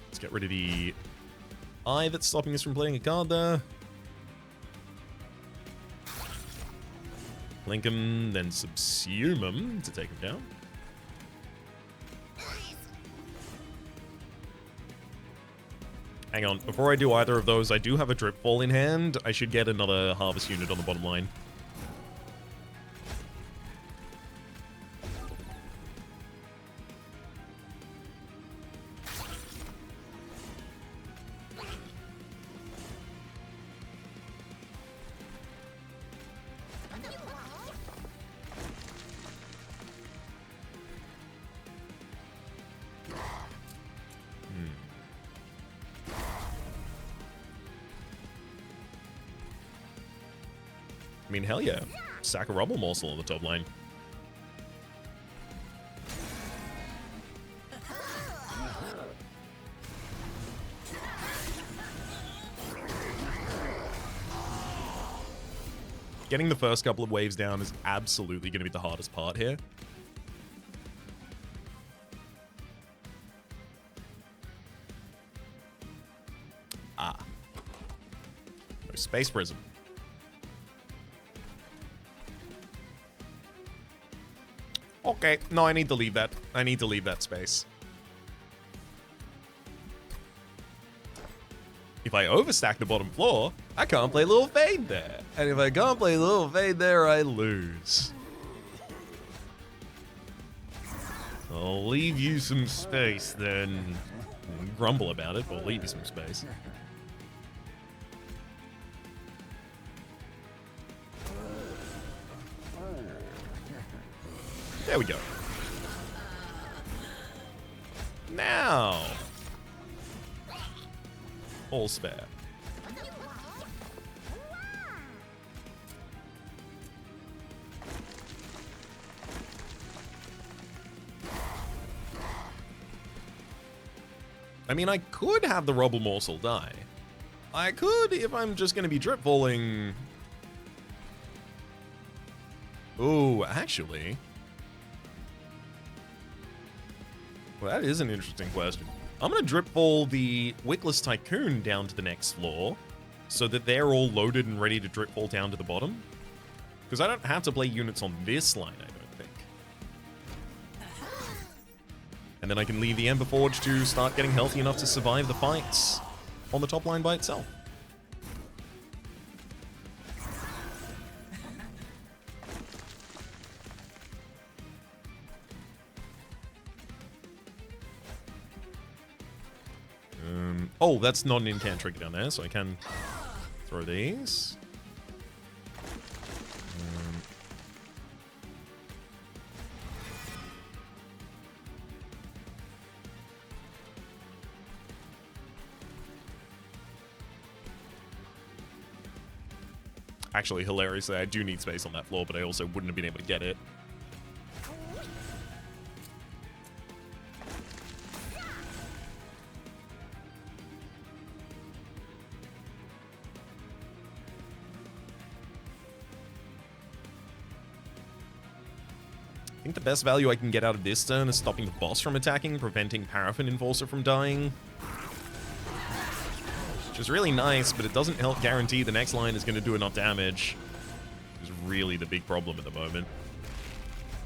Let's get rid of the eye that's stopping us from playing a card there. Blink him, then subsume him to take him down. Hang on, before I do either of those, I do have a Dripfall in hand. I should get another Harvest unit on the bottom line. I mean, hell yeah. Sack a Rubble Morsel on the top line. Getting the first couple of waves down is absolutely going to be the hardest part here. Ah. No Space Prism. Okay, no, I need to leave that. I need to leave that space. If I overstack the bottom floor, I can't play Little Fade there. And if I can't play Little Fade there, I lose. I'll leave you some space then. Grumble about it, but I'll leave you some space. There we go. Now, all's fair. I mean, I could have the Rubble Morsel die. I could if I'm just going to be drip falling. Ooh, actually. Well, that is an interesting question. I'm going to drip fall the Wickless Tycoon down to the next floor so that they're all loaded and ready to drip fall down to the bottom. Because I don't have to play units on this line, I don't think. And then I can leave the Emberforge to start getting healthy enough to survive the fights on the top line by itself. Oh, that's not an incant trigger down there, so I can throw these. Actually, hilariously, I do need space on that floor, but I also wouldn't have been able to get it. I think the best value I can get out of this turn is stopping the boss from attacking, preventing Paraffin Enforcer from dying. Which is really nice, but it doesn't help guarantee the next line is going to do enough damage. Which is really the big problem at the moment.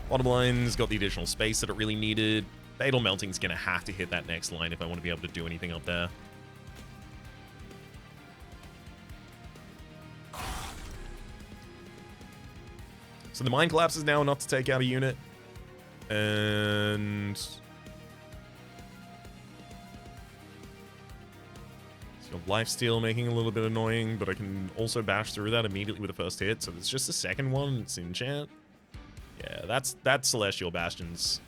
Bottom line's got the additional space that it really needed. Fatal Melting's going to have to hit that next line if I want to be able to do anything up there. So the Mind Collapse is now enough to take out a unit. And... so Lifesteal making a little bit annoying, but I can also bash through that immediately with the first hit. So it's just the second one. It's enchant. Yeah, that's Celestial Bastion's...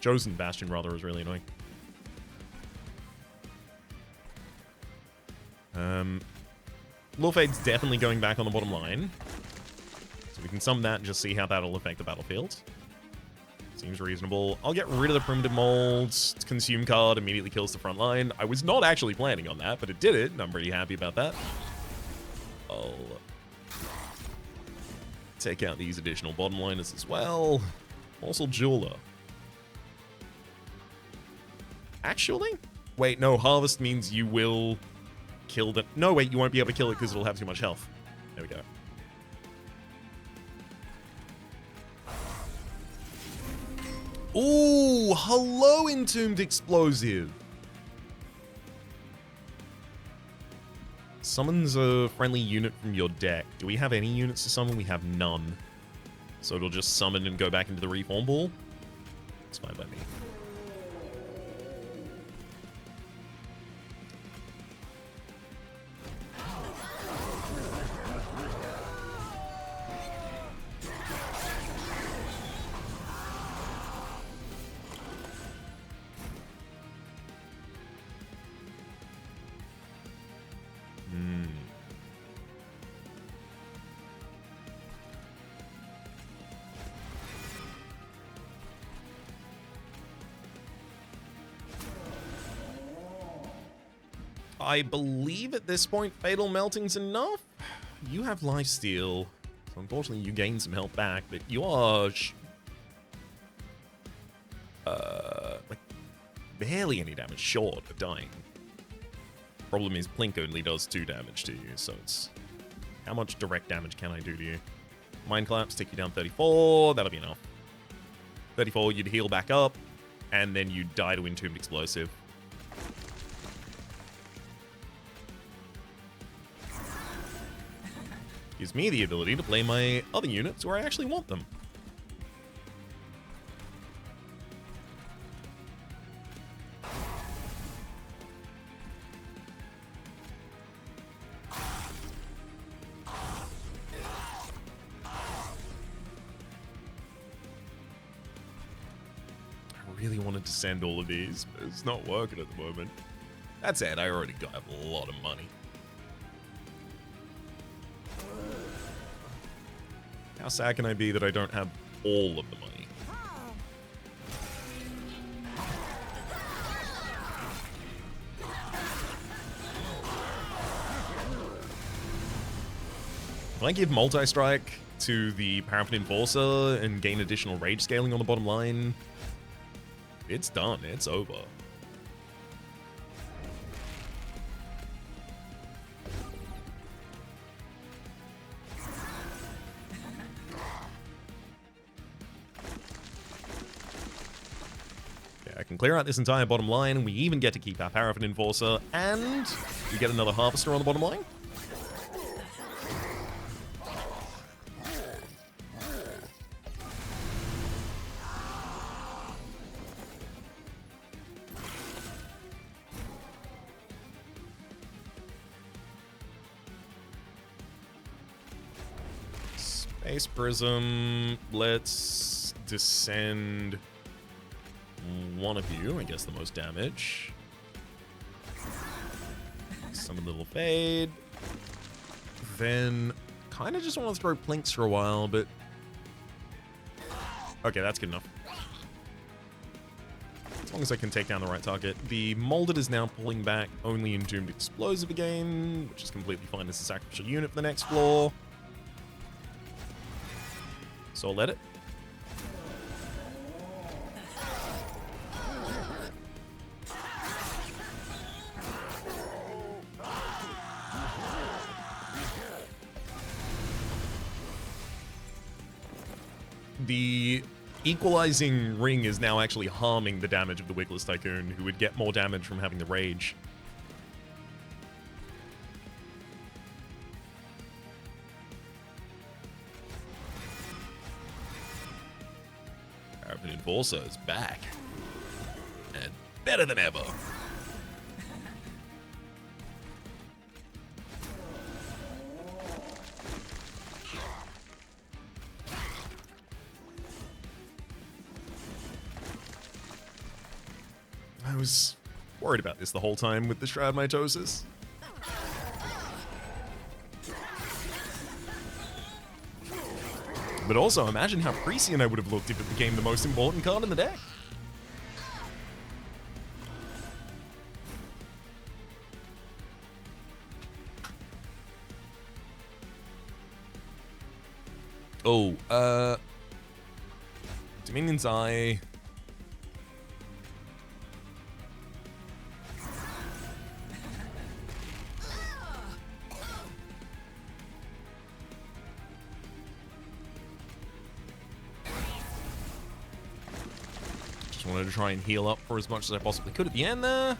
Chosen Bastion, rather, is really annoying. Lawfade's definitely going back on the bottom line. So we can sum that and just see how that'll affect the battlefield. Seems reasonable. I'll get rid of the Primitive Molds. Consume card immediately kills the front line. I was not actually planning on that, but it did it, and I'm pretty happy about that. I'll take out these additional bottom liners as well. Also Jeweler. Actually? Wait, no, Harvest means you will kill the... No, wait, you won't be able to kill it because it'll have too much health. There we go. Ooh, hello, Entombed Explosive. Summons a friendly unit from your deck. Do we have any units to summon? We have none. So it'll just summon and go back into the Reform Ball. It's fine by me. I believe at this point Fatal Melting's enough. You have Lifesteal, so unfortunately you gain some health back, but you are like barely any damage short of dying. Problem is Plink only does 2 damage to you, so it's how much direct damage can I do to you? Mind Collapse, take you down 34, that'll be enough. 34, you'd heal back up, and then you'd die to Entombed Explosive. Gives me the ability to play my other units where I actually want them. I really wanted to send all of these, but it's not working at the moment. That said, I already got a lot of money. How sad can I be that I don't have all of the money? If I give multi-strike to the Paraffin Enforcer and gain additional rage scaling on the bottom line, it's done. It's over. I can clear out this entire bottom line. We even get to keep our Paraffin Enforcer, and we get another Harvester on the bottom line. Base Prism. Let's descend one of you. I guess the most damage. Summon Little Fade. Then kind of just want to throw Plinks for a while, but... Okay, that's good enough. As long as I can take down the right target. The Molded is now pulling back only in Doomed Explosive again, which is completely fine as a sacrificial unit for the next floor. So I'll let it. The equalizing ring is now actually harming the damage of the Wigless Tycoon, who would get more damage from having the rage. Paraffin Enforcer is back. And better than ever. I was worried about this the whole time with the Shroud Mitosis. But also, imagine how prescient I would have looked if it became the most important card in the deck. Oh, Dominion's Eye. Wanted to try and heal up for as much as I possibly could at the end there.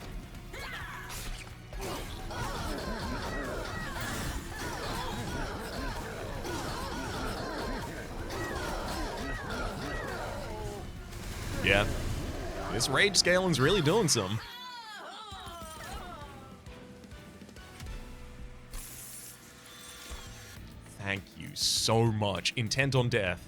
Yeah. This rage scaling's really doing some. Thank you so much. Intent on Death.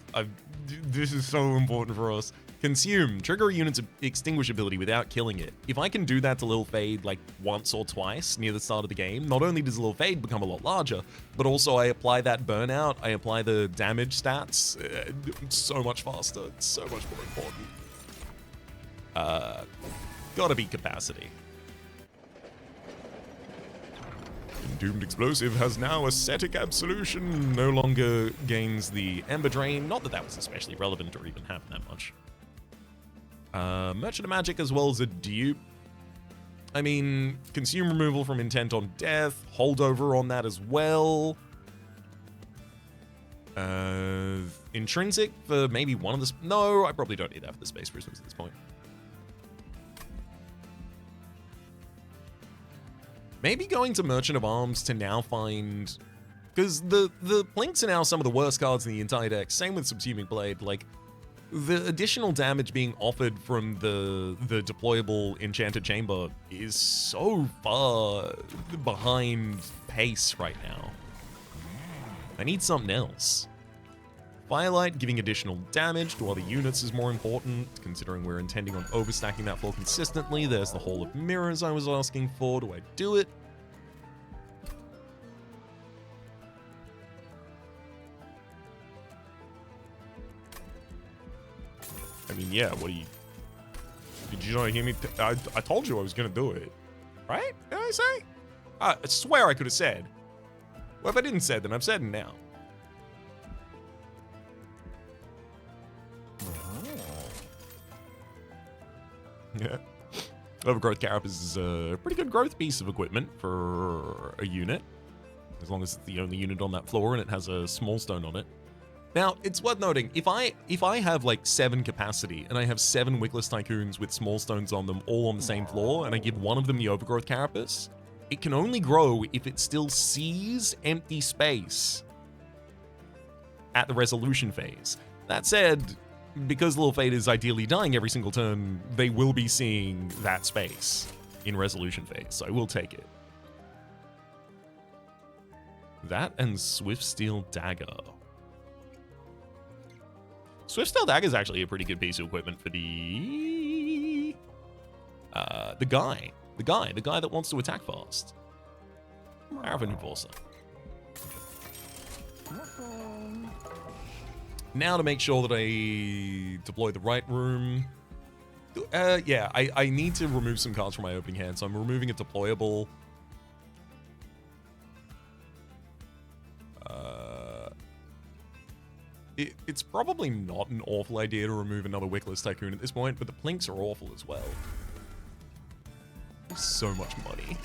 This is so important for us. Consume. Trigger a unit's extinguish ability without killing it. If I can do that to Lil Fade like once or twice near the start of the game, not only does Lil Fade become a lot larger, but also I apply that burnout, I apply the damage stats. So much faster. It's so much more important. Gotta be capacity. Doomed Explosive has now Ascetic Absolution. No longer gains the Ember Drain. Not that that was especially relevant or even having that much. Merchant of Magic as well as a dupe. I mean, consume removal from Intent on Death, holdover on that as well. Intrinsic for maybe one of the... No, I probably don't need that for the Space Prisms at this point. Maybe going to Merchant of Arms to now find... Because the Plinks are now some of the worst cards in the entire deck. Same with Subsuming Blade. Like, the additional damage being offered from the deployable Enchanted Chamber is so far behind pace right now. I need something else. Firelight giving additional damage to other units is more important, considering we're intending on overstacking that floor consistently. There's the Hall of Mirrors I was asking for. Do I do it? I mean, yeah, what do you... Did you not hear me? I told you I was going to do it. Right? Did I say? I swear I could have said. Well, if I didn't say, then I've said it now. Yeah. Overgrowth Carapace is a pretty good growth piece of equipment for a unit. As long as it's the only unit on that floor and it has a small stone on it. Now, it's worth noting, if I have like 7 capacity and I have 7 Wigless Tycoons with small stones on them all on the same floor and I give one of them the Overgrowth Carapace, it can only grow if it still sees empty space at the resolution phase. That said, because Lil Fade is ideally dying every single turn, they will be seeing that space in resolution phase, so I will take it. That and Swift Steel Dagger. Swift-Style Dagger is actually a pretty good piece of equipment for the guy that wants to attack fast. Paraffin Enforcer. Now to make sure that I deploy the right room. Yeah, I need to remove some cards from my opening hand, so I'm removing a deployable. It's probably not an awful idea to remove another Wickless Tycoon at this point, but the Plinks are awful as well. There's so much money.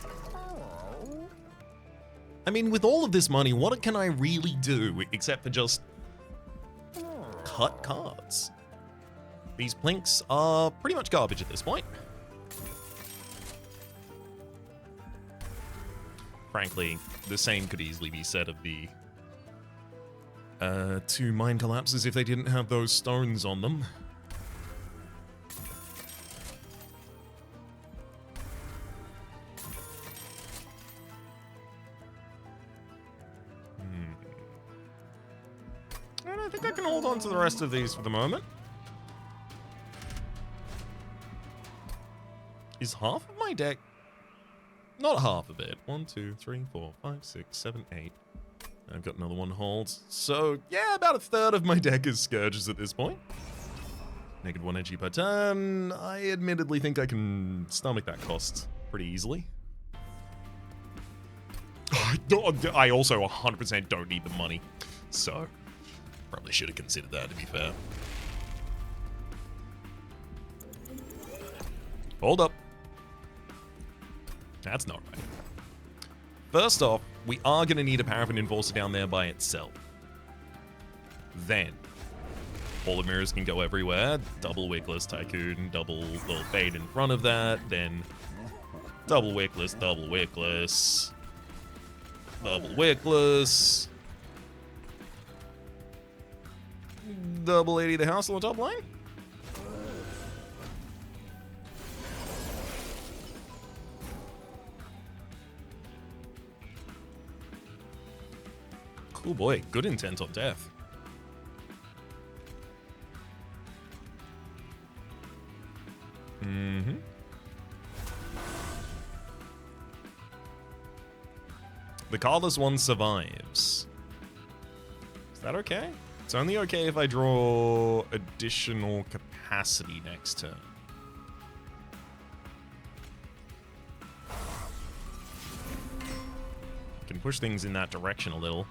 I mean, with all of this money, what can I really do except for just cut cards? These Plinks are pretty much garbage at this point. Frankly, the same could easily be said of the two Mind Collapses if they didn't have those stones on them. And I think I can hold on to the rest of these for the moment. Is half of my deck... Not half of it. 1, 2, 3, 4, 5, 6, 7, 8. I've got another one holds. So, yeah, about a third of my deck is Scourges at this point. Negative 1 energy per turn. I admittedly think I can stomach that cost pretty easily. I also 100% don't need the money. So, probably should have considered that, to be fair. Hold up. That's not right. First off, we are going to need a Paraffin Enforcer down there by itself. Then, Ball of Mirrors can go everywhere. Double Wickless Tycoon, double little Fade in front of that. Then, double Wickless, double Wickless. Double Wickless. Double 80 the house on the top line. Oh boy, good intent on death. Mm-hmm. The cardless one survives. Is that okay? It's only okay if I draw additional capacity next turn. I can push things in that direction a little.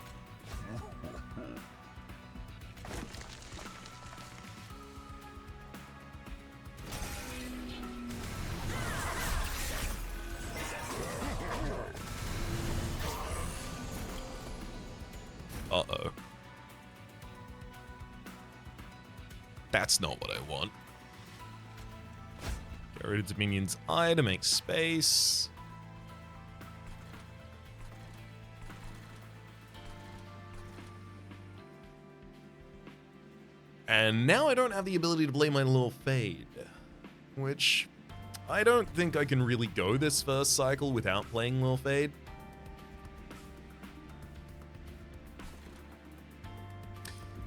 Uh-oh. That's not what I want. Get rid of Dominion's Eye to make space. And now I don't have the ability to play my little Fade, which I don't think I can really go this first cycle without playing Lil Fade.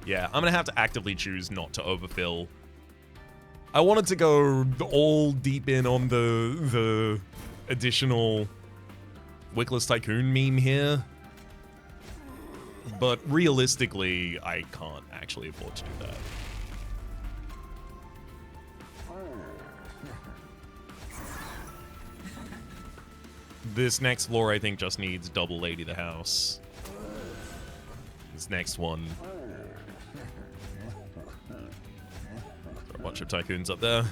Yeah, I'm gonna have to actively choose not to overfill. I wanted to go all deep in on the additional Wickless Tycoon meme here, but realistically, I can't actually afford to do that. This next floor, I think, just needs double Lady the House. This next one... Throw a bunch of Tycoons up there.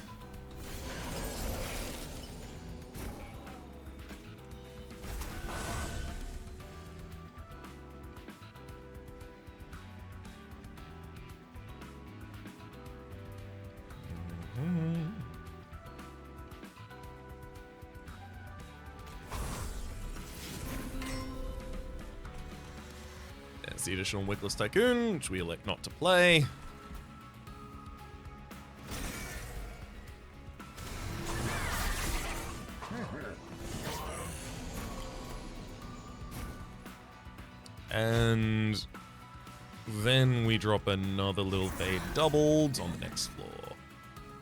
There's the additional Wickless Tycoon, which we elect not to play. And Then we drop another little fade doubled on the next floor.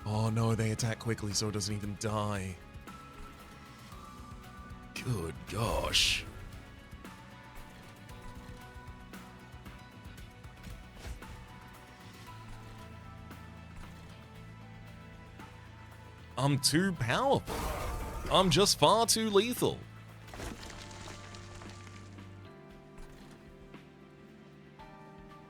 Oh no, they attack quickly so it doesn't even die. Good gosh. I'm too powerful. I'm just far too lethal.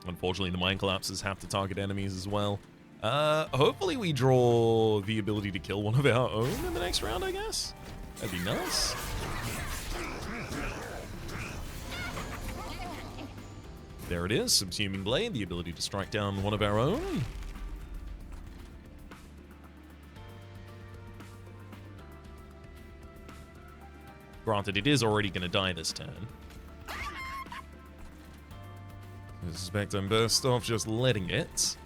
Unfortunately, the mind collapses have to target enemies as well. Hopefully we draw the ability to kill one of our own in the next round, I guess. That'd be nice. There it is, Subsuming Blade, the ability to strike down one of our own. Granted, it is already going to die this turn. I suspect I'm best off just letting it.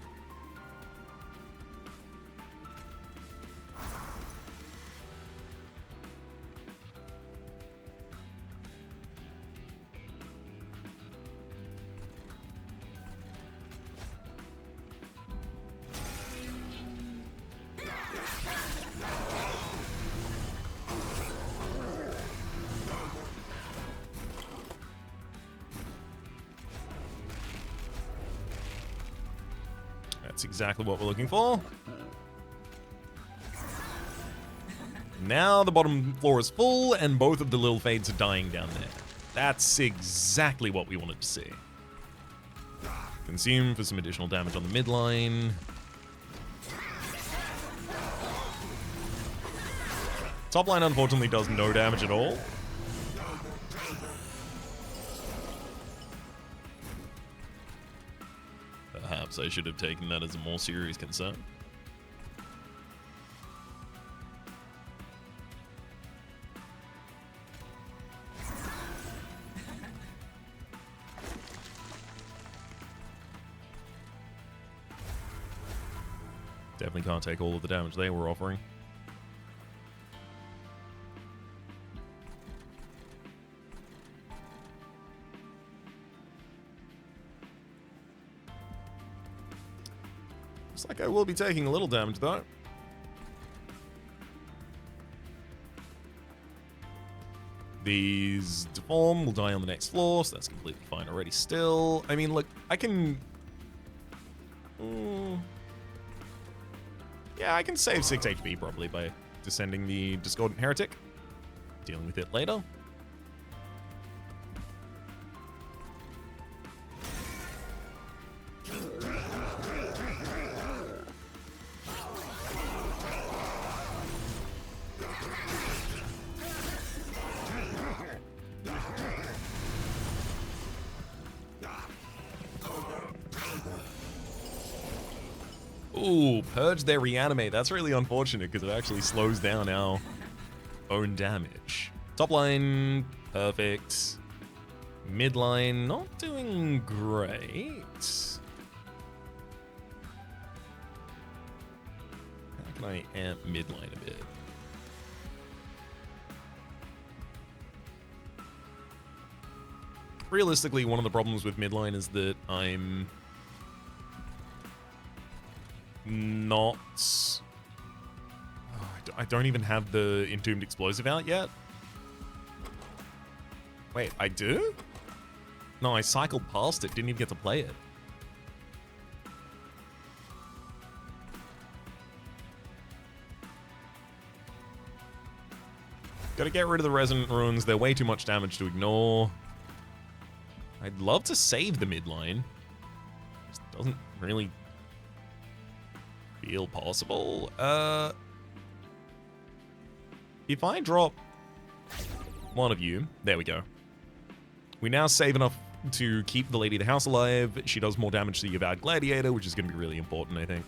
That's exactly what we're looking for. Now the bottom floor is full and both of the little fades are dying down there. That's exactly what we wanted to see. Consume for some additional damage on the midline. Top line unfortunately does no damage at all. Perhaps I should have taken that as a more serious concern. Definitely can't take all of the damage they were offering. Looks like I will be taking a little damage, though. These deform will die on the next floor, so that's completely fine already still. I mean, look, I can... yeah, I can save 6 HP probably by descending the Discordant Heretic. Dealing with it later. Ooh, purge their reanimate. That's really unfortunate because it actually slows down our own damage. Top line, perfect. Midline, not doing great. How can I amp midline a bit? Realistically, one of the problems with midline is that I'm not... I don't even have the Entombed Explosive out yet. Wait, I do? No, I cycled past it, didn't even get to play it. Gotta get rid of the Resonant Runes, they're way too much damage to ignore. I'd love to save the midline. Just doesn't really feel possible. If I drop one of you, there we go. We now save enough to keep the Lady of the House alive. She does more damage to the Avowed Gladiator, which is going to be really important, I think.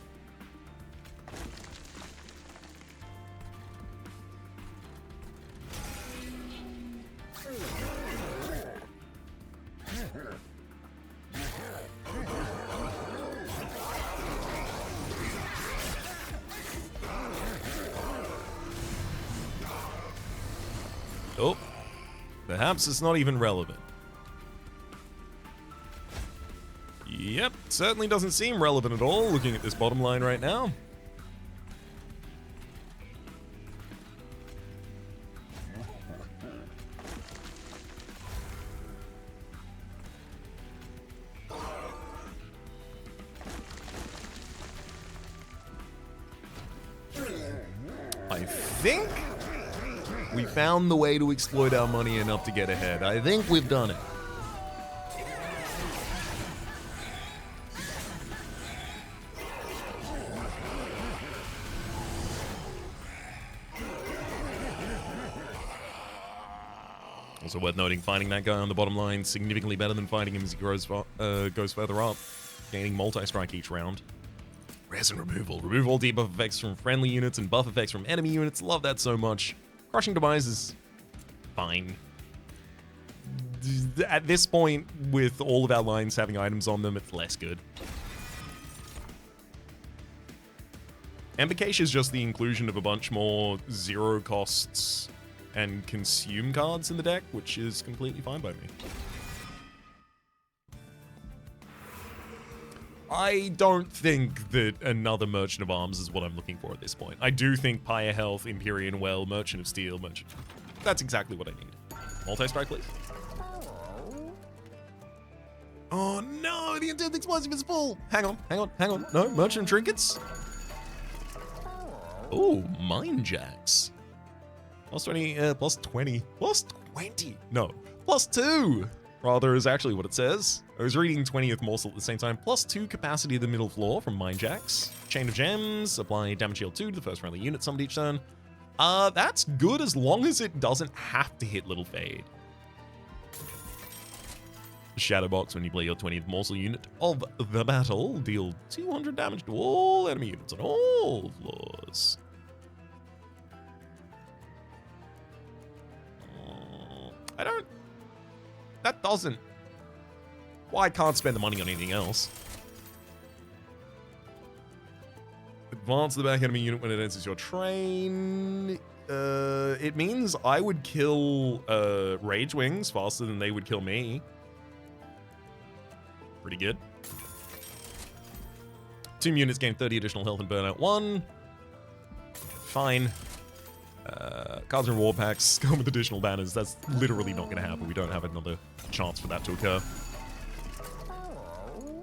Oh, perhaps it's not even relevant. Yep, certainly doesn't seem relevant at all looking at this bottom line right now. I think we found the way to exploit our money enough to get ahead. I think we've done it. Also worth noting, finding that guy on the bottom line significantly better than fighting him as he goes further up, gaining multi-strike each round. Resin removal. Remove all debuff effects from friendly units and buff effects from enemy units. Love that so much. Crushing Demise is fine. At this point, with all of our lines having items on them, it's less good. Invocation is just the inclusion of a bunch more zero costs and consume cards in the deck, which is completely fine by me. I don't think that another Merchant of Arms is what I'm looking for at this point. I do think Pyre Health, Empyrean Well, Merchant of Steel, Merchant... That's exactly what I need. Multi-strike, please. Oh no, the Intense Explosive is full! Hang on. No, Merchant of Trinkets? Oh, Mind Jacks. Plus 20, plus 20. Plus 20! No, plus 2! Rather is actually what it says. I was reading 20th Morsel at the same time. Plus 2 capacity of the middle floor from Mind Jacks. Chain of Gems. Apply damage shield 2 to the first friendly unit summoned each turn. That's good as long as it doesn't have to hit Little Fade. Shadowbox, when you play your 20th Morsel unit of the battle, deal 200 damage to all enemy units on all floors. That doesn't... Well, I can't spend the money on anything else. Advance the back enemy unit when it enters your train. It means I would kill Rage Wings faster than they would kill me. Pretty good. 2 units gain 30 additional health and burnout 1. Fine. Cards and reward packs come with additional banners. That's literally not going to happen. We don't have another chance for that to occur.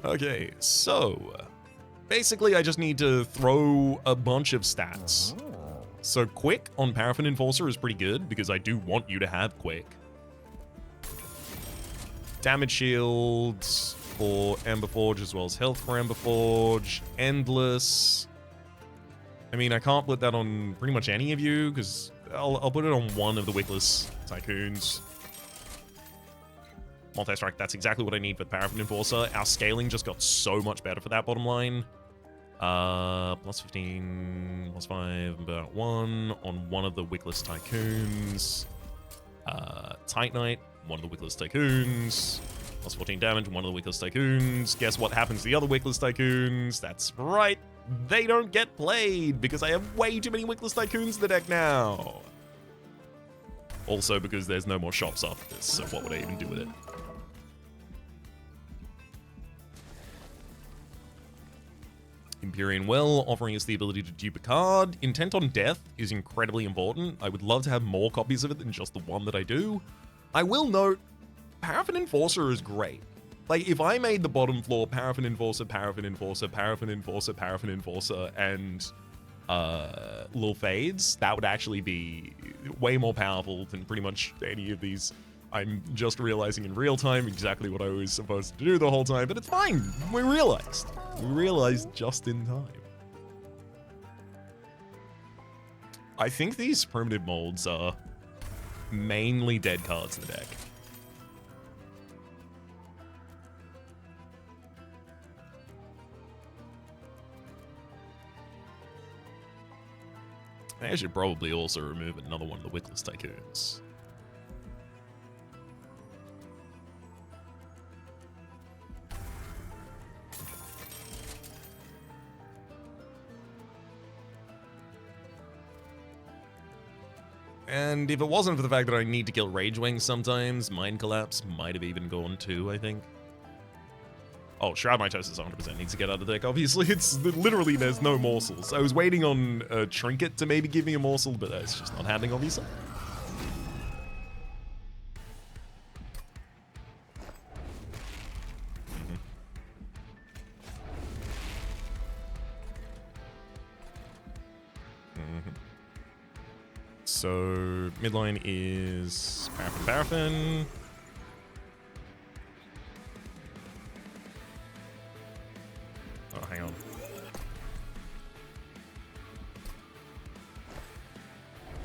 Okay, so basically I just need to throw a bunch of stats. So Quick on Paraffin Enforcer is pretty good because I do want you to have Quick. Damage shields for Emberforge as well as health for Emberforge. Endless. I mean, I can't put that on pretty much any of you because I'll put it on one of the Wickless Tycoons. Multi-strike, that's exactly what I need for Paraffin Enforcer. Our scaling just got so much better for that bottom line. Plus 15, plus 5, about 1 on one of the Wickless Tycoons. Tight Knight, one of the Wickless Tycoons. Plus 14 damage, one of the Wickless Tycoons. Guess what happens to the other Wickless Tycoons? That's right, they don't get played because I have way too many Wickless Tycoons in the deck now. Also because there's no more shops after this, so what would I even do with it? Empyrean Well, offering us the ability to dupe a card. Intent on Death is incredibly important. I would love to have more copies of it than just the one that I do. I will note, Paraffin Enforcer is great. Like, if I made the bottom floor Paraffin Enforcer, Paraffin Enforcer, Paraffin Enforcer, Paraffin Enforcer, and Lil Fades, that would actually be way more powerful than pretty much any of these. I'm just realizing in real time exactly what I was supposed to do the whole time, but it's fine. We realized. We realized just in time. I think these primitive molds are mainly dead cards in the deck. I should probably also remove another one of the Wickless Tycoons. And if it wasn't for the fact that I need to kill Rage Wings sometimes, Mind Collapse might have even gone too, I think. Oh, Shroud Mitosis 100% needs to get out of the deck. Obviously, it's literally there's no morsels. I was waiting on a Trinket to maybe give me a morsel, but it's just not happening, obviously. So, midline is Paraffin. Oh, hang on.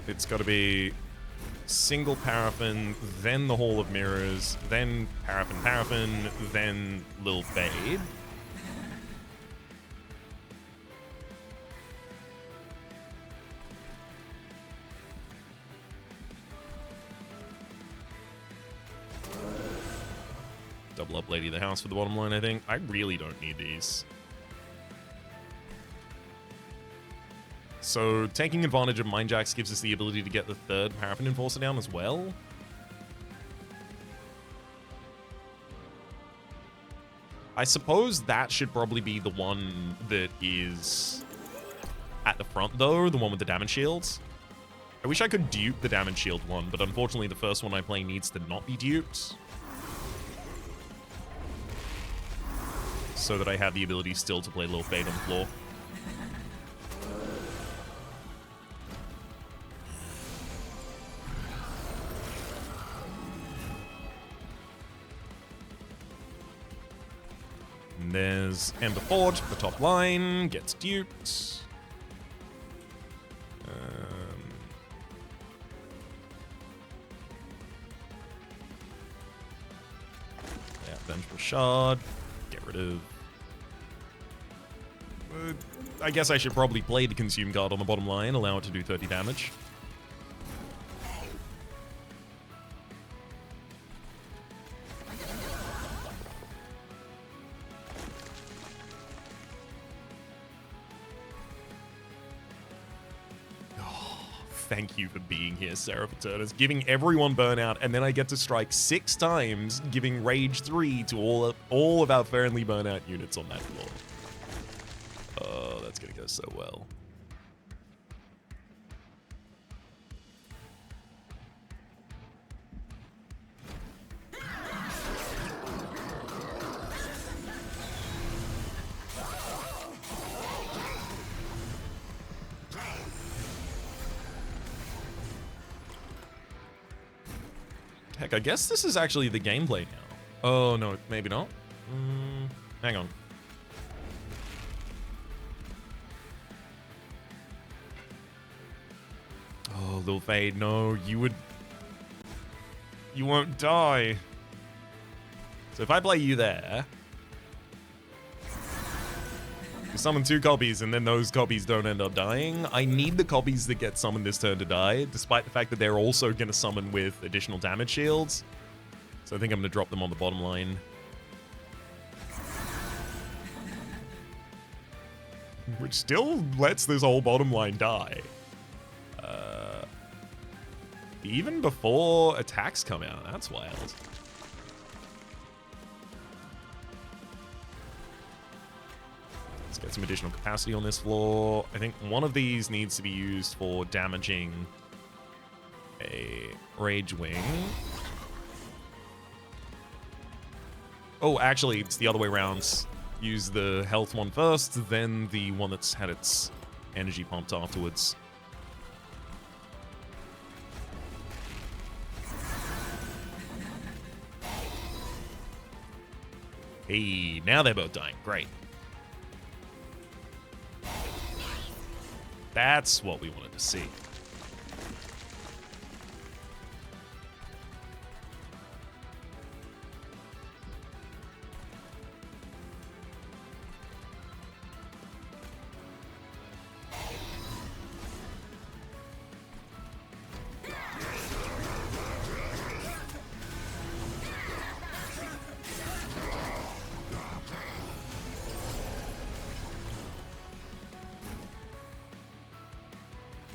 It's got to be single Paraffin, then the Hall of Mirrors, then Paraffin, then Lil Fade. Double up Lady of the House for the bottom line, I think. I really don't need these. So, taking advantage of Mindjacks gives us the ability to get the third Paraffin Enforcer down as well. I suppose that should probably be the one that is at the front, though, the one with the damage shields. I wish I could dupe the damage shield one, but unfortunately the first one I play needs to not be duped, so that I have the ability still to play Lil Fade on the floor. And there's Ember Forge for the top line, gets duped. Yeah, Vengeful Shard. Get rid of... I guess I should probably play the Consume Guard on the bottom line, allow it to do 30 damage. Thank you for being here, Seraph Eternus. Giving everyone burnout, and then I get to strike 6 times, giving Rage 3 to all of our Fernley burnout units on that floor. Oh, that's gonna go so well. Heck, I guess this is actually the gameplay now. Oh, no, maybe not. Hang on. Oh, Lil Fade, no, you won't die. So if I play you there, you summon 2 copies and then those copies don't end up dying. I need the copies that get summoned this turn to die, despite the fact that they're also going to summon with additional damage shields. So I think I'm going to drop them on the bottom line. Which still lets this whole bottom line die. Even before attacks come out, that's wild. Let's get some additional capacity on this floor. I think one of these needs to be used for damaging a Rage Wing. Oh, actually, it's the other way around. Use the health one first, then the one that's had its energy pumped afterwards. Hey, now they're both dying. Great. That's what we wanted to see.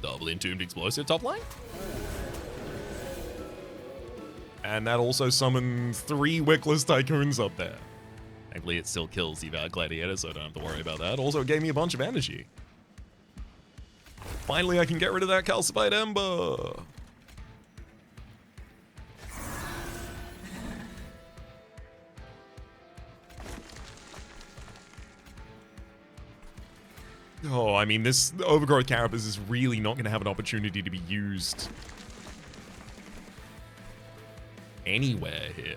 Double Entombed Explosive top line. And that also summons 3 Wickless Tycoons up there. Thankfully, it still kills the Gladiator, so I don't have to worry about that. Also, it gave me a bunch of energy. Finally, I can get rid of that calcified ember. Oh, I mean, this Overgrowth Carapace is really not going to have an opportunity to be used anywhere here.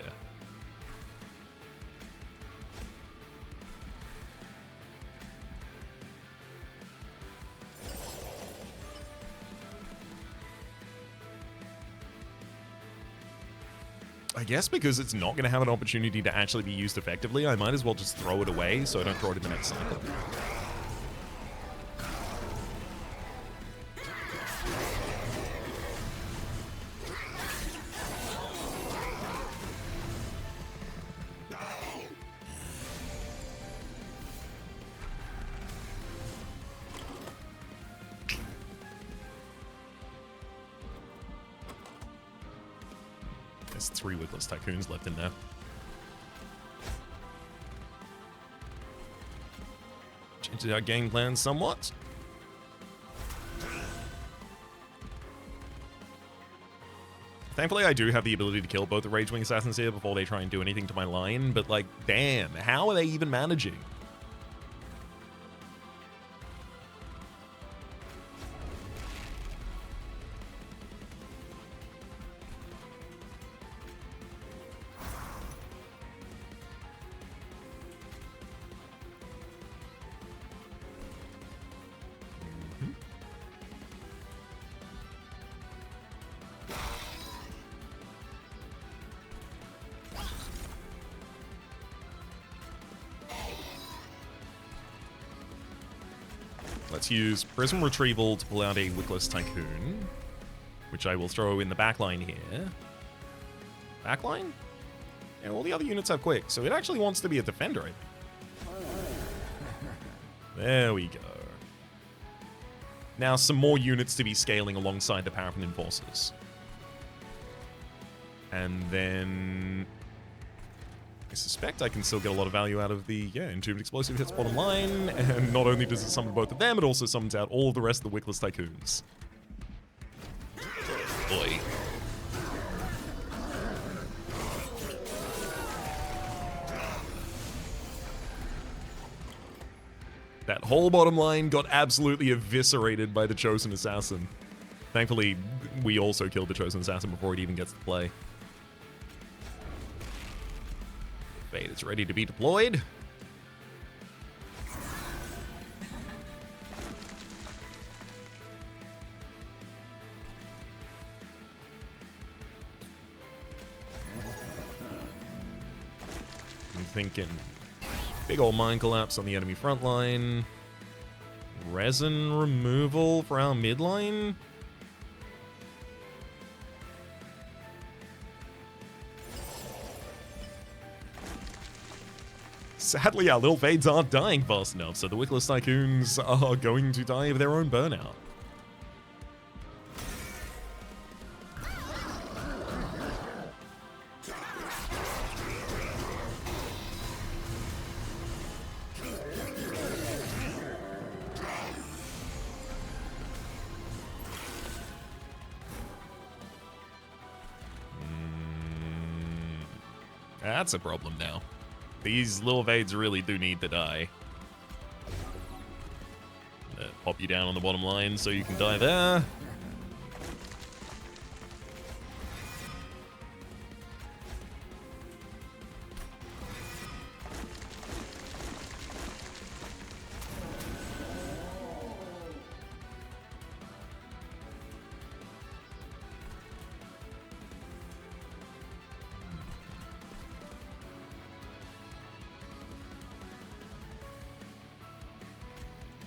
I guess because it's not going to have an opportunity to actually be used effectively, I might as well just throw it away so I don't throw it in the next cycle. There's 3 Wickless Tycoons left in there. Changed our game plan somewhat. Thankfully, I do have the ability to kill both the Ragewing Assassins here before they try and do anything to my line, but like, damn, how are they even managing? Let's use Prism Retrieval to pull out a Wickless Tycoon, which I will throw in the backline here. Backline? Yeah, all the other units have Quick, so it actually wants to be a defender, I think. There we go. Now some more units to be scaling alongside the Paraffin Enforcers. And then I suspect I can still get a lot of value out of the, Entombed Explosive hits bottom line, and not only does it summon both of them, it also summons out all of the rest of the Wickless Tycoons. Oi. That whole bottom line got absolutely eviscerated by the Chosen Assassin. Thankfully, we also killed the Chosen Assassin before it even gets to play. Fate is ready to be deployed. I'm thinking big old Mind Collapse on the enemy front line. Resin removal for our midline. Sadly, our little Fades aren't dying fast enough, so the Wickless Tycoons are going to die of their own burnout. That's a problem now. These little Vades really do need to die. Pop you down on the bottom line so you can die there.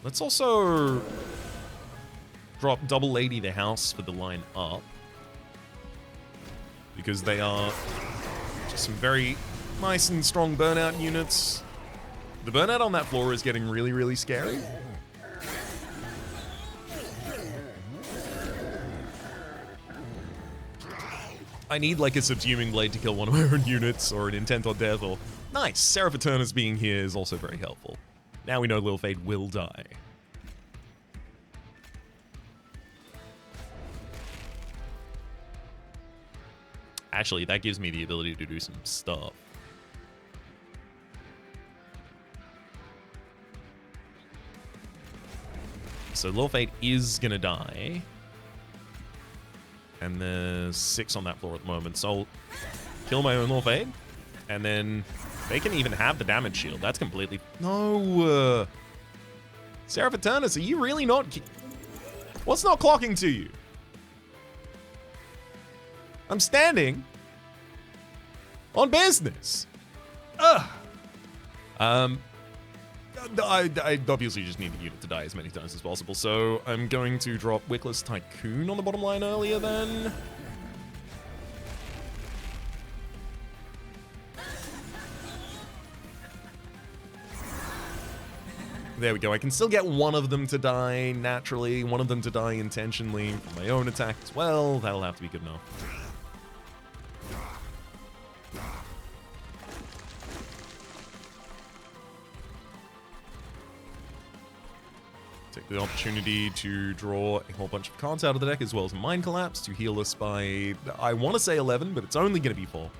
Let's also drop double Lady the House for the line up, because they are just some very nice and strong burnout units. The burnout on that floor is getting really, really scary. I need like a Subsuming Blade to kill one of my own units, or an Intent on Death, or Nice. Seraph Eternus being here is also very helpful. Now we know Lil Fade will die. Actually, that gives me the ability to do some stuff. So Lil Fade is gonna die. And there's 6 on that floor at the moment, so I'll kill my own Lil Fade. And then they can even have the damage shield. That's completely... No! Seraph Eternus, are you really not... What's not clocking to you? I'm standing on business. Ugh. I obviously just need the unit to die as many times as possible, so I'm going to drop Wickless Tycoon on the bottom line earlier then. There we go. I can still get one of them to die naturally, one of them to die intentionally from my own attack as well. That'll have to be good enough. Take the opportunity to draw a whole bunch of cards out of the deck as well as Mind Collapse to heal us by, I want to say 11, but it's only going to be 4.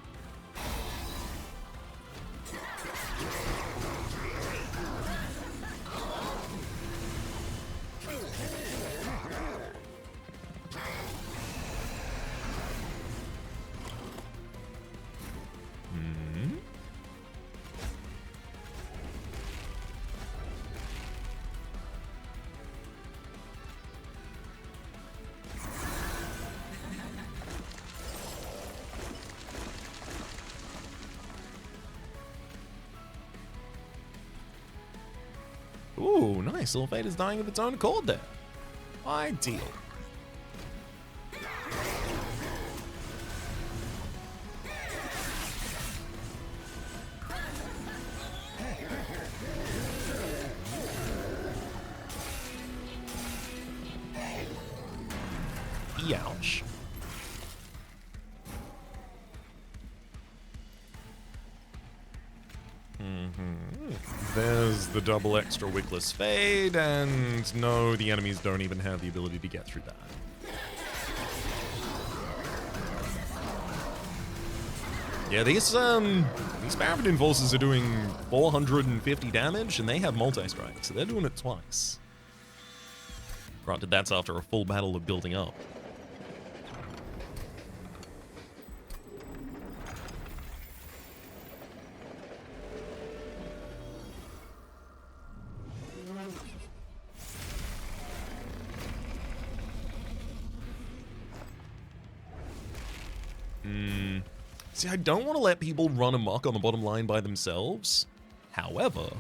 Ooh, nice. Lil Fade is dying of its own accord there. Ideal. Ouch. There's the double extra Wickless Fade, and no, the enemies don't even have the ability to get through that. Yeah, these Paladin Forces are doing 450 damage, and they have multi-strike, so they're doing it twice. Granted, that's after a full battle of building up. See, I don't want to let people run amok on the bottom line by themselves. However,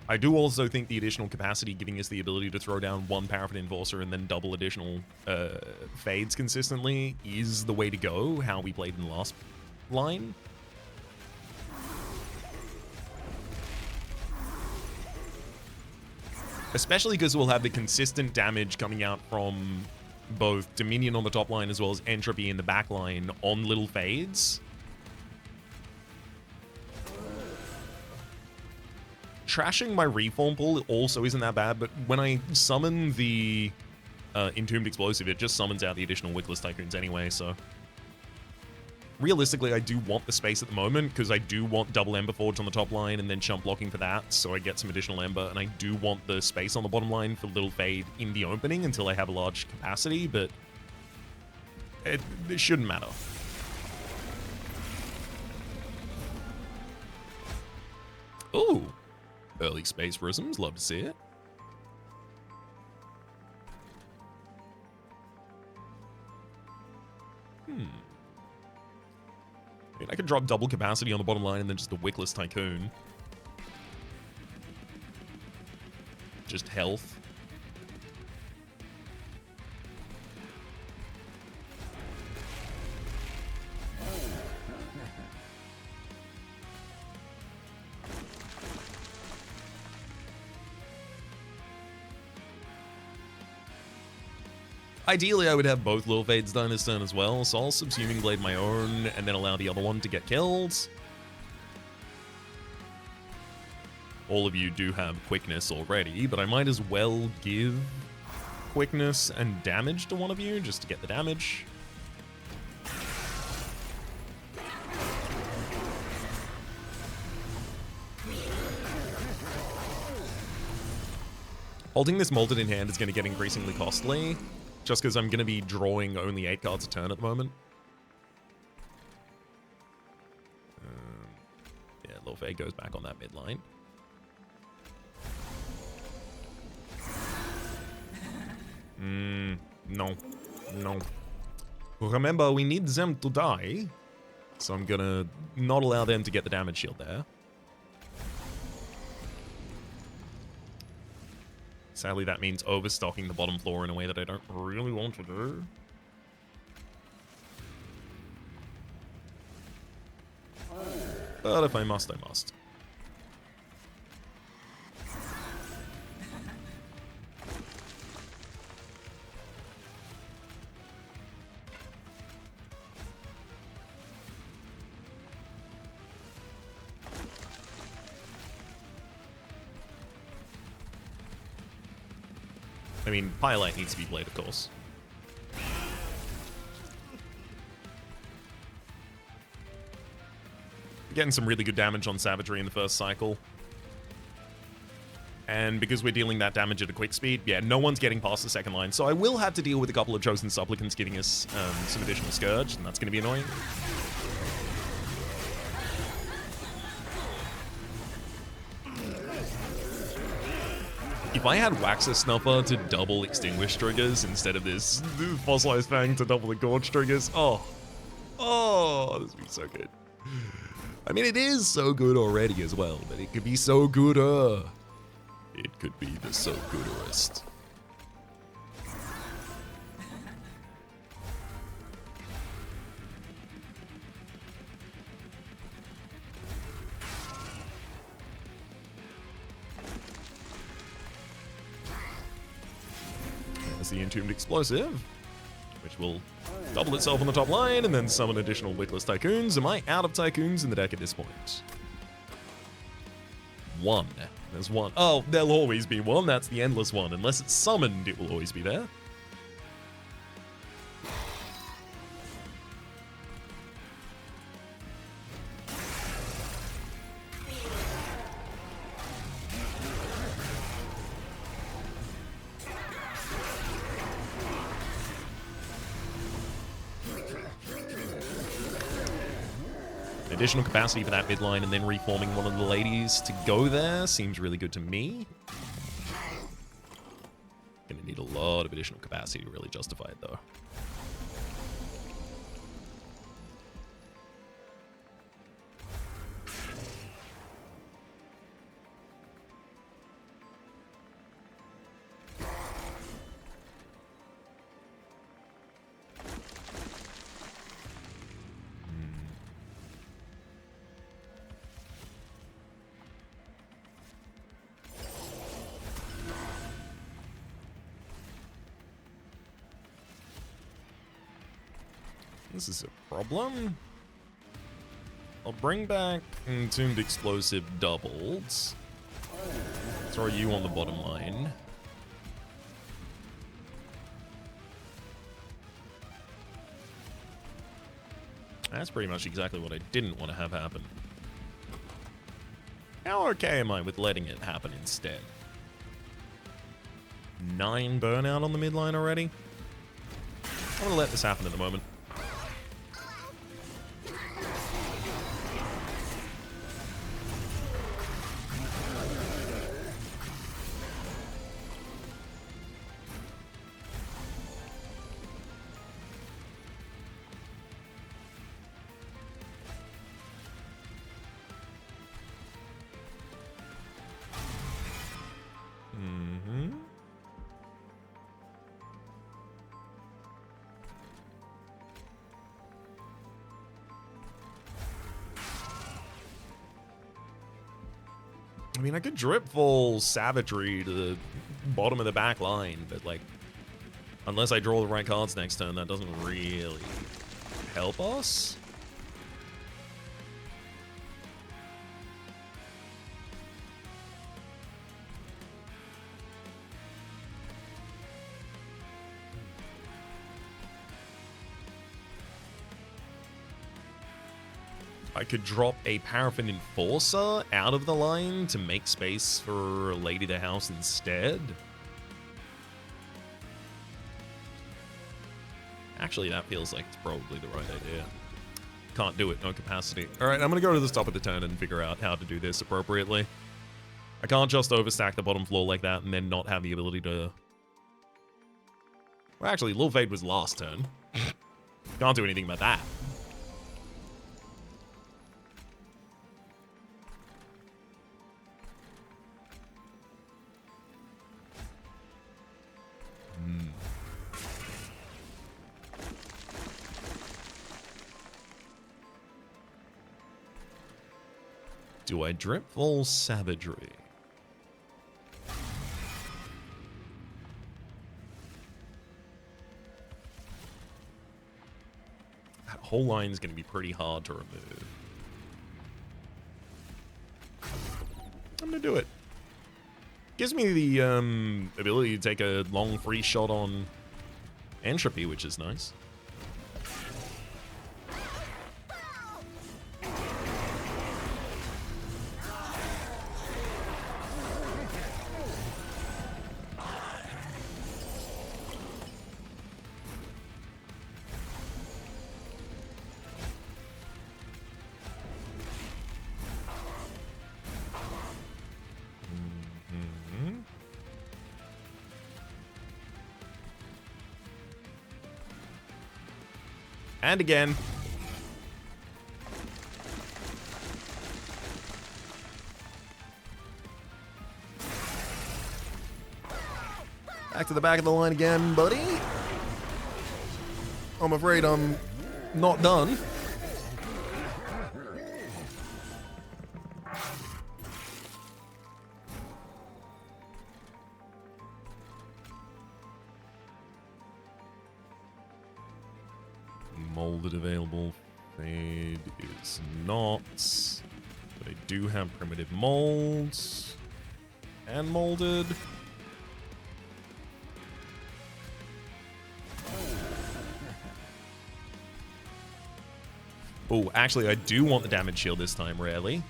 I do also think the additional capacity giving us the ability to throw down one Paraffin Enforcer and then double additional fades consistently is the way to go, how we played in the last line. Especially because we'll have the consistent damage coming out from both Dominion on the top line as well as Entropy in the back line on little fades. Trashing my reform pool also isn't that bad, but when I summon the Entombed Explosive, it just summons out the additional Wickless Tycoons anyway, so... Realistically, I do want the space at the moment, because I do want double Ember Forge on the top line and then chump blocking for that, so I get some additional Ember, and I do want the space on the bottom line for Little Fade in the opening until I have a large capacity, but it shouldn't matter. Ooh! Early Space Prisms, love to see it. I mean, I could drop double capacity on the bottom line and then just the Wickless Tycoon. Just health. Ideally, I would have both Lil Fades done this turn as well, so I'll Subsuming Blade my own and then allow the other one to get killed. all of you do have quickness already, but I might as well give quickness and damage to one of you just to get the damage. Holding this Molded in hand is going to get increasingly costly, just because I'm going to be drawing only 8 cards a turn at the moment. Yeah, Lorfei goes back on that midline. No. No. Remember, we need them to die, so I'm going to not allow them to get the damage shield there. Sadly, that means overstocking the bottom floor in a way that I don't really want to do. But if I must, I must. I mean, Pyolite needs to be played, of course. Getting some really good damage on Savagery in the first cycle. And because we're dealing that damage at a quick speed, yeah, no one's getting past the second line. So I will have to deal with a couple of Chosen Supplicants giving us some additional Scourge, and that's going to be annoying. If I had Waxer Snuffer to double Extinguish triggers instead of this Fossilized Fang to double the Gorge triggers, oh, this would be so good. I mean, it is so good already as well, but it could be so gooder. It could be the so gooderest. The Entombed Explosive, which will double itself on the top line and then summon additional Wickless Tycoons. Am I out of Tycoons in the deck at this point? One. There's one. Oh, there'll always be one. That's the endless one. Unless it's summoned, it will always be there. Additional capacity for that midline and then reforming one of the ladies to go there seems really good to me. Gonna need a lot of additional capacity to really justify it, though. This is a problem. I'll bring back Entombed Explosive doubled. Throw you on the bottom line. That's pretty much exactly what I didn't want to have happen. How okay am I with letting it happen instead? 9 burnout on the midline already? I'm gonna let this happen at the moment. I mean, I could Dripfall Savagery to the bottom of the back line, but, like, unless I draw the right cards next turn, that doesn't really help us. I could drop a Paraffin Enforcer out of the line to make space for Lady the House instead. Actually, that feels like it's probably the right idea. Can't do it, no capacity. All right, I'm going to go to the top of the turn and figure out how to do this appropriately. I can't just overstack the bottom floor like that and then not have the ability to... Well, actually, Lil Fade was last turn. Can't do anything about that. Do I Dripful Savagery? That whole line is going to be pretty hard to remove. I'm going to do it. Gives me the ability to take a long free shot on Entropy, which is nice. And again. Back to the back of the line again, buddy. I'm afraid I'm not done. Molded available. Fade is not. But I do have primitive molds. And molded. Oh, actually, I do want the damage shield this time, rarely.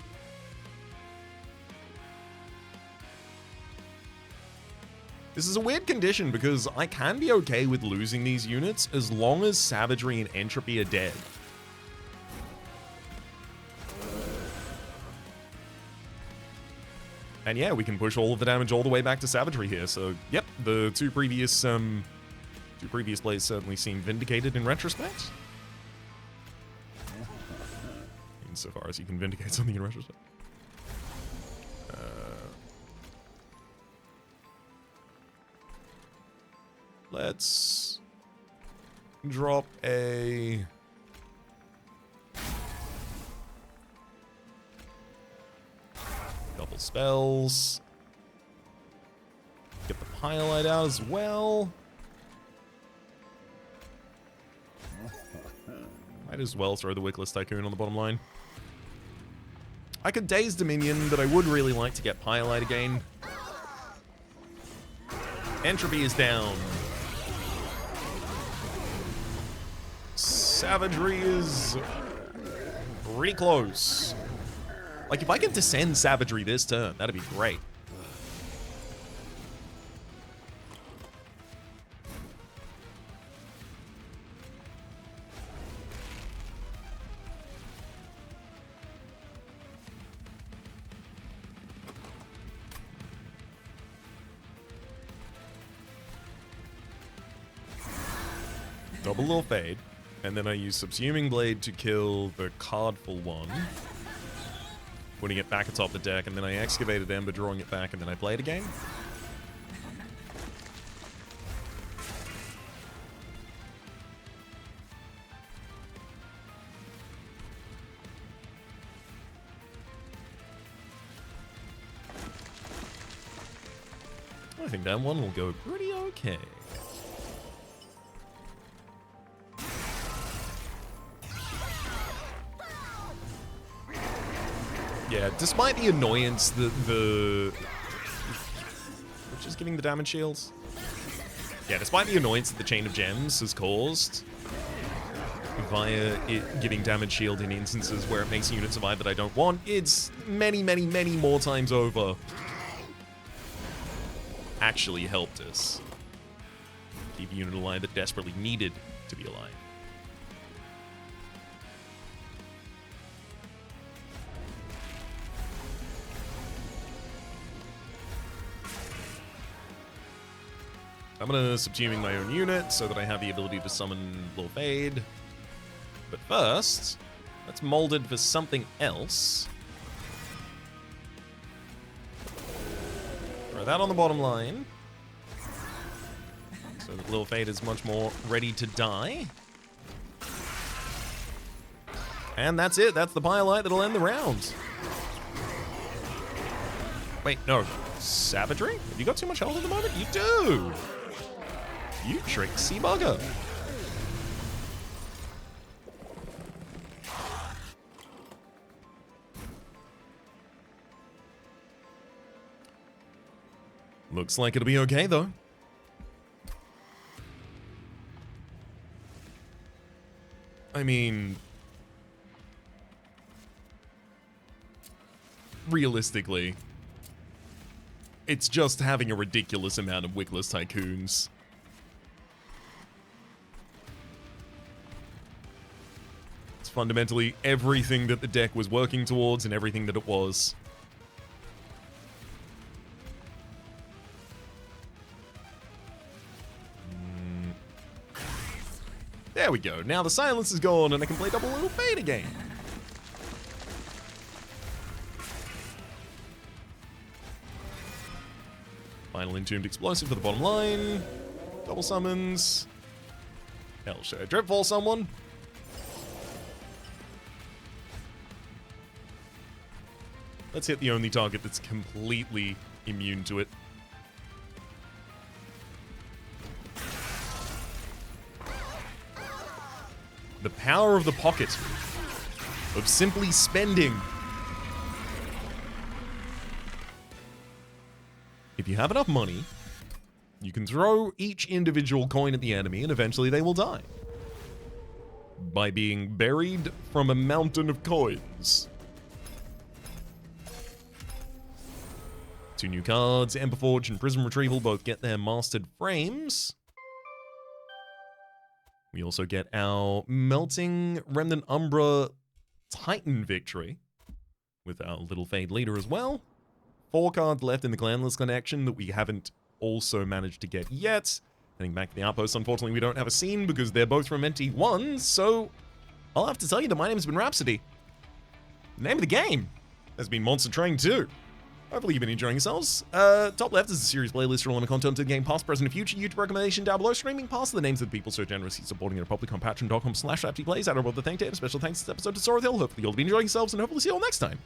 This is a weird condition because I can be okay with losing these units as long as Savagery and Entropy are dead. And yeah, we can push all of the damage all the way back to Savagery here. So, yep, the two previous plays certainly seem vindicated in retrospect. Insofar as you can vindicate something in retrospect. Let's drop a couple spells. Get the Pyrelite out as well. Might as well throw the Wickless Tycoon on the bottom line. I could Daze Dominion, but I would really like to get Pyrelite again. Entropy is down. Savagery is pretty close. Like, if I can descend Savagery this turn, that'd be great. Double Lil Fade. And then I use Subsuming Blade to kill the cardful one. Putting it back atop the deck, and then I Excavated Ember, drawing it back, and then I play it again. I think that one will go pretty okay. Yeah, despite the annoyance that which is getting the damage shields. Yeah, despite the annoyance that the Chain of Gems has caused, via it giving damage shield in instances where it makes a unit survive that I don't want. It's many, many, many more times over actually helped us keep a unit alive that desperately needed to be alive. I'm gonna subsuming my own unit so that I have the ability to summon Lil Fade. But first, let's mold it for something else. Throw that on the bottom line. So that Lil Fade is much more ready to die. And that's it. That's the Biolite that'll end the round. Wait, no. Savagery? Have you got too much health at the moment? You do! You tricksy bugger. Looks like it'll be okay, though. I mean, realistically, it's just having a ridiculous amount of wickless tycoons. It's fundamentally everything that the deck was working towards and everything that it was. There we go. Now the silence is gone and I can play double Little Fade again. Final Entombed Explosive for the bottom line. Double summons. Hell, should I Dreadfall someone? Let's hit the only target that's completely immune to it. The power of the pocket. Of simply spending. If you have enough money, you can throw each individual coin at the enemy and eventually they will die. By being buried from a mountain of coins. 2 new cards, Emberforge and Prism Retrieval both get their mastered frames. We also get our Melting Remnant Umbra Titan victory with our Little Fade leader as well. 4 cards left in the Clanless Connection that we haven't also managed to get yet. Heading back to the outpost, unfortunately we don't have a scene because they're both from NT1, so I'll have to tell you that my name has been Rhapsody. The name of the game has been Monster Train 2. Hopefully you've been enjoying yourselves. Top left is a series playlist for all the content of the game, past, present, and future. YouTube recommendation down below. Streaming past the names of the people so generously supporting it at public on patreon.com/RhapsyPlays. Out of all the thank you, and a special thanks to this episode to Sorrel. Hopefully you'll be enjoying yourselves, and hopefully see you all next time.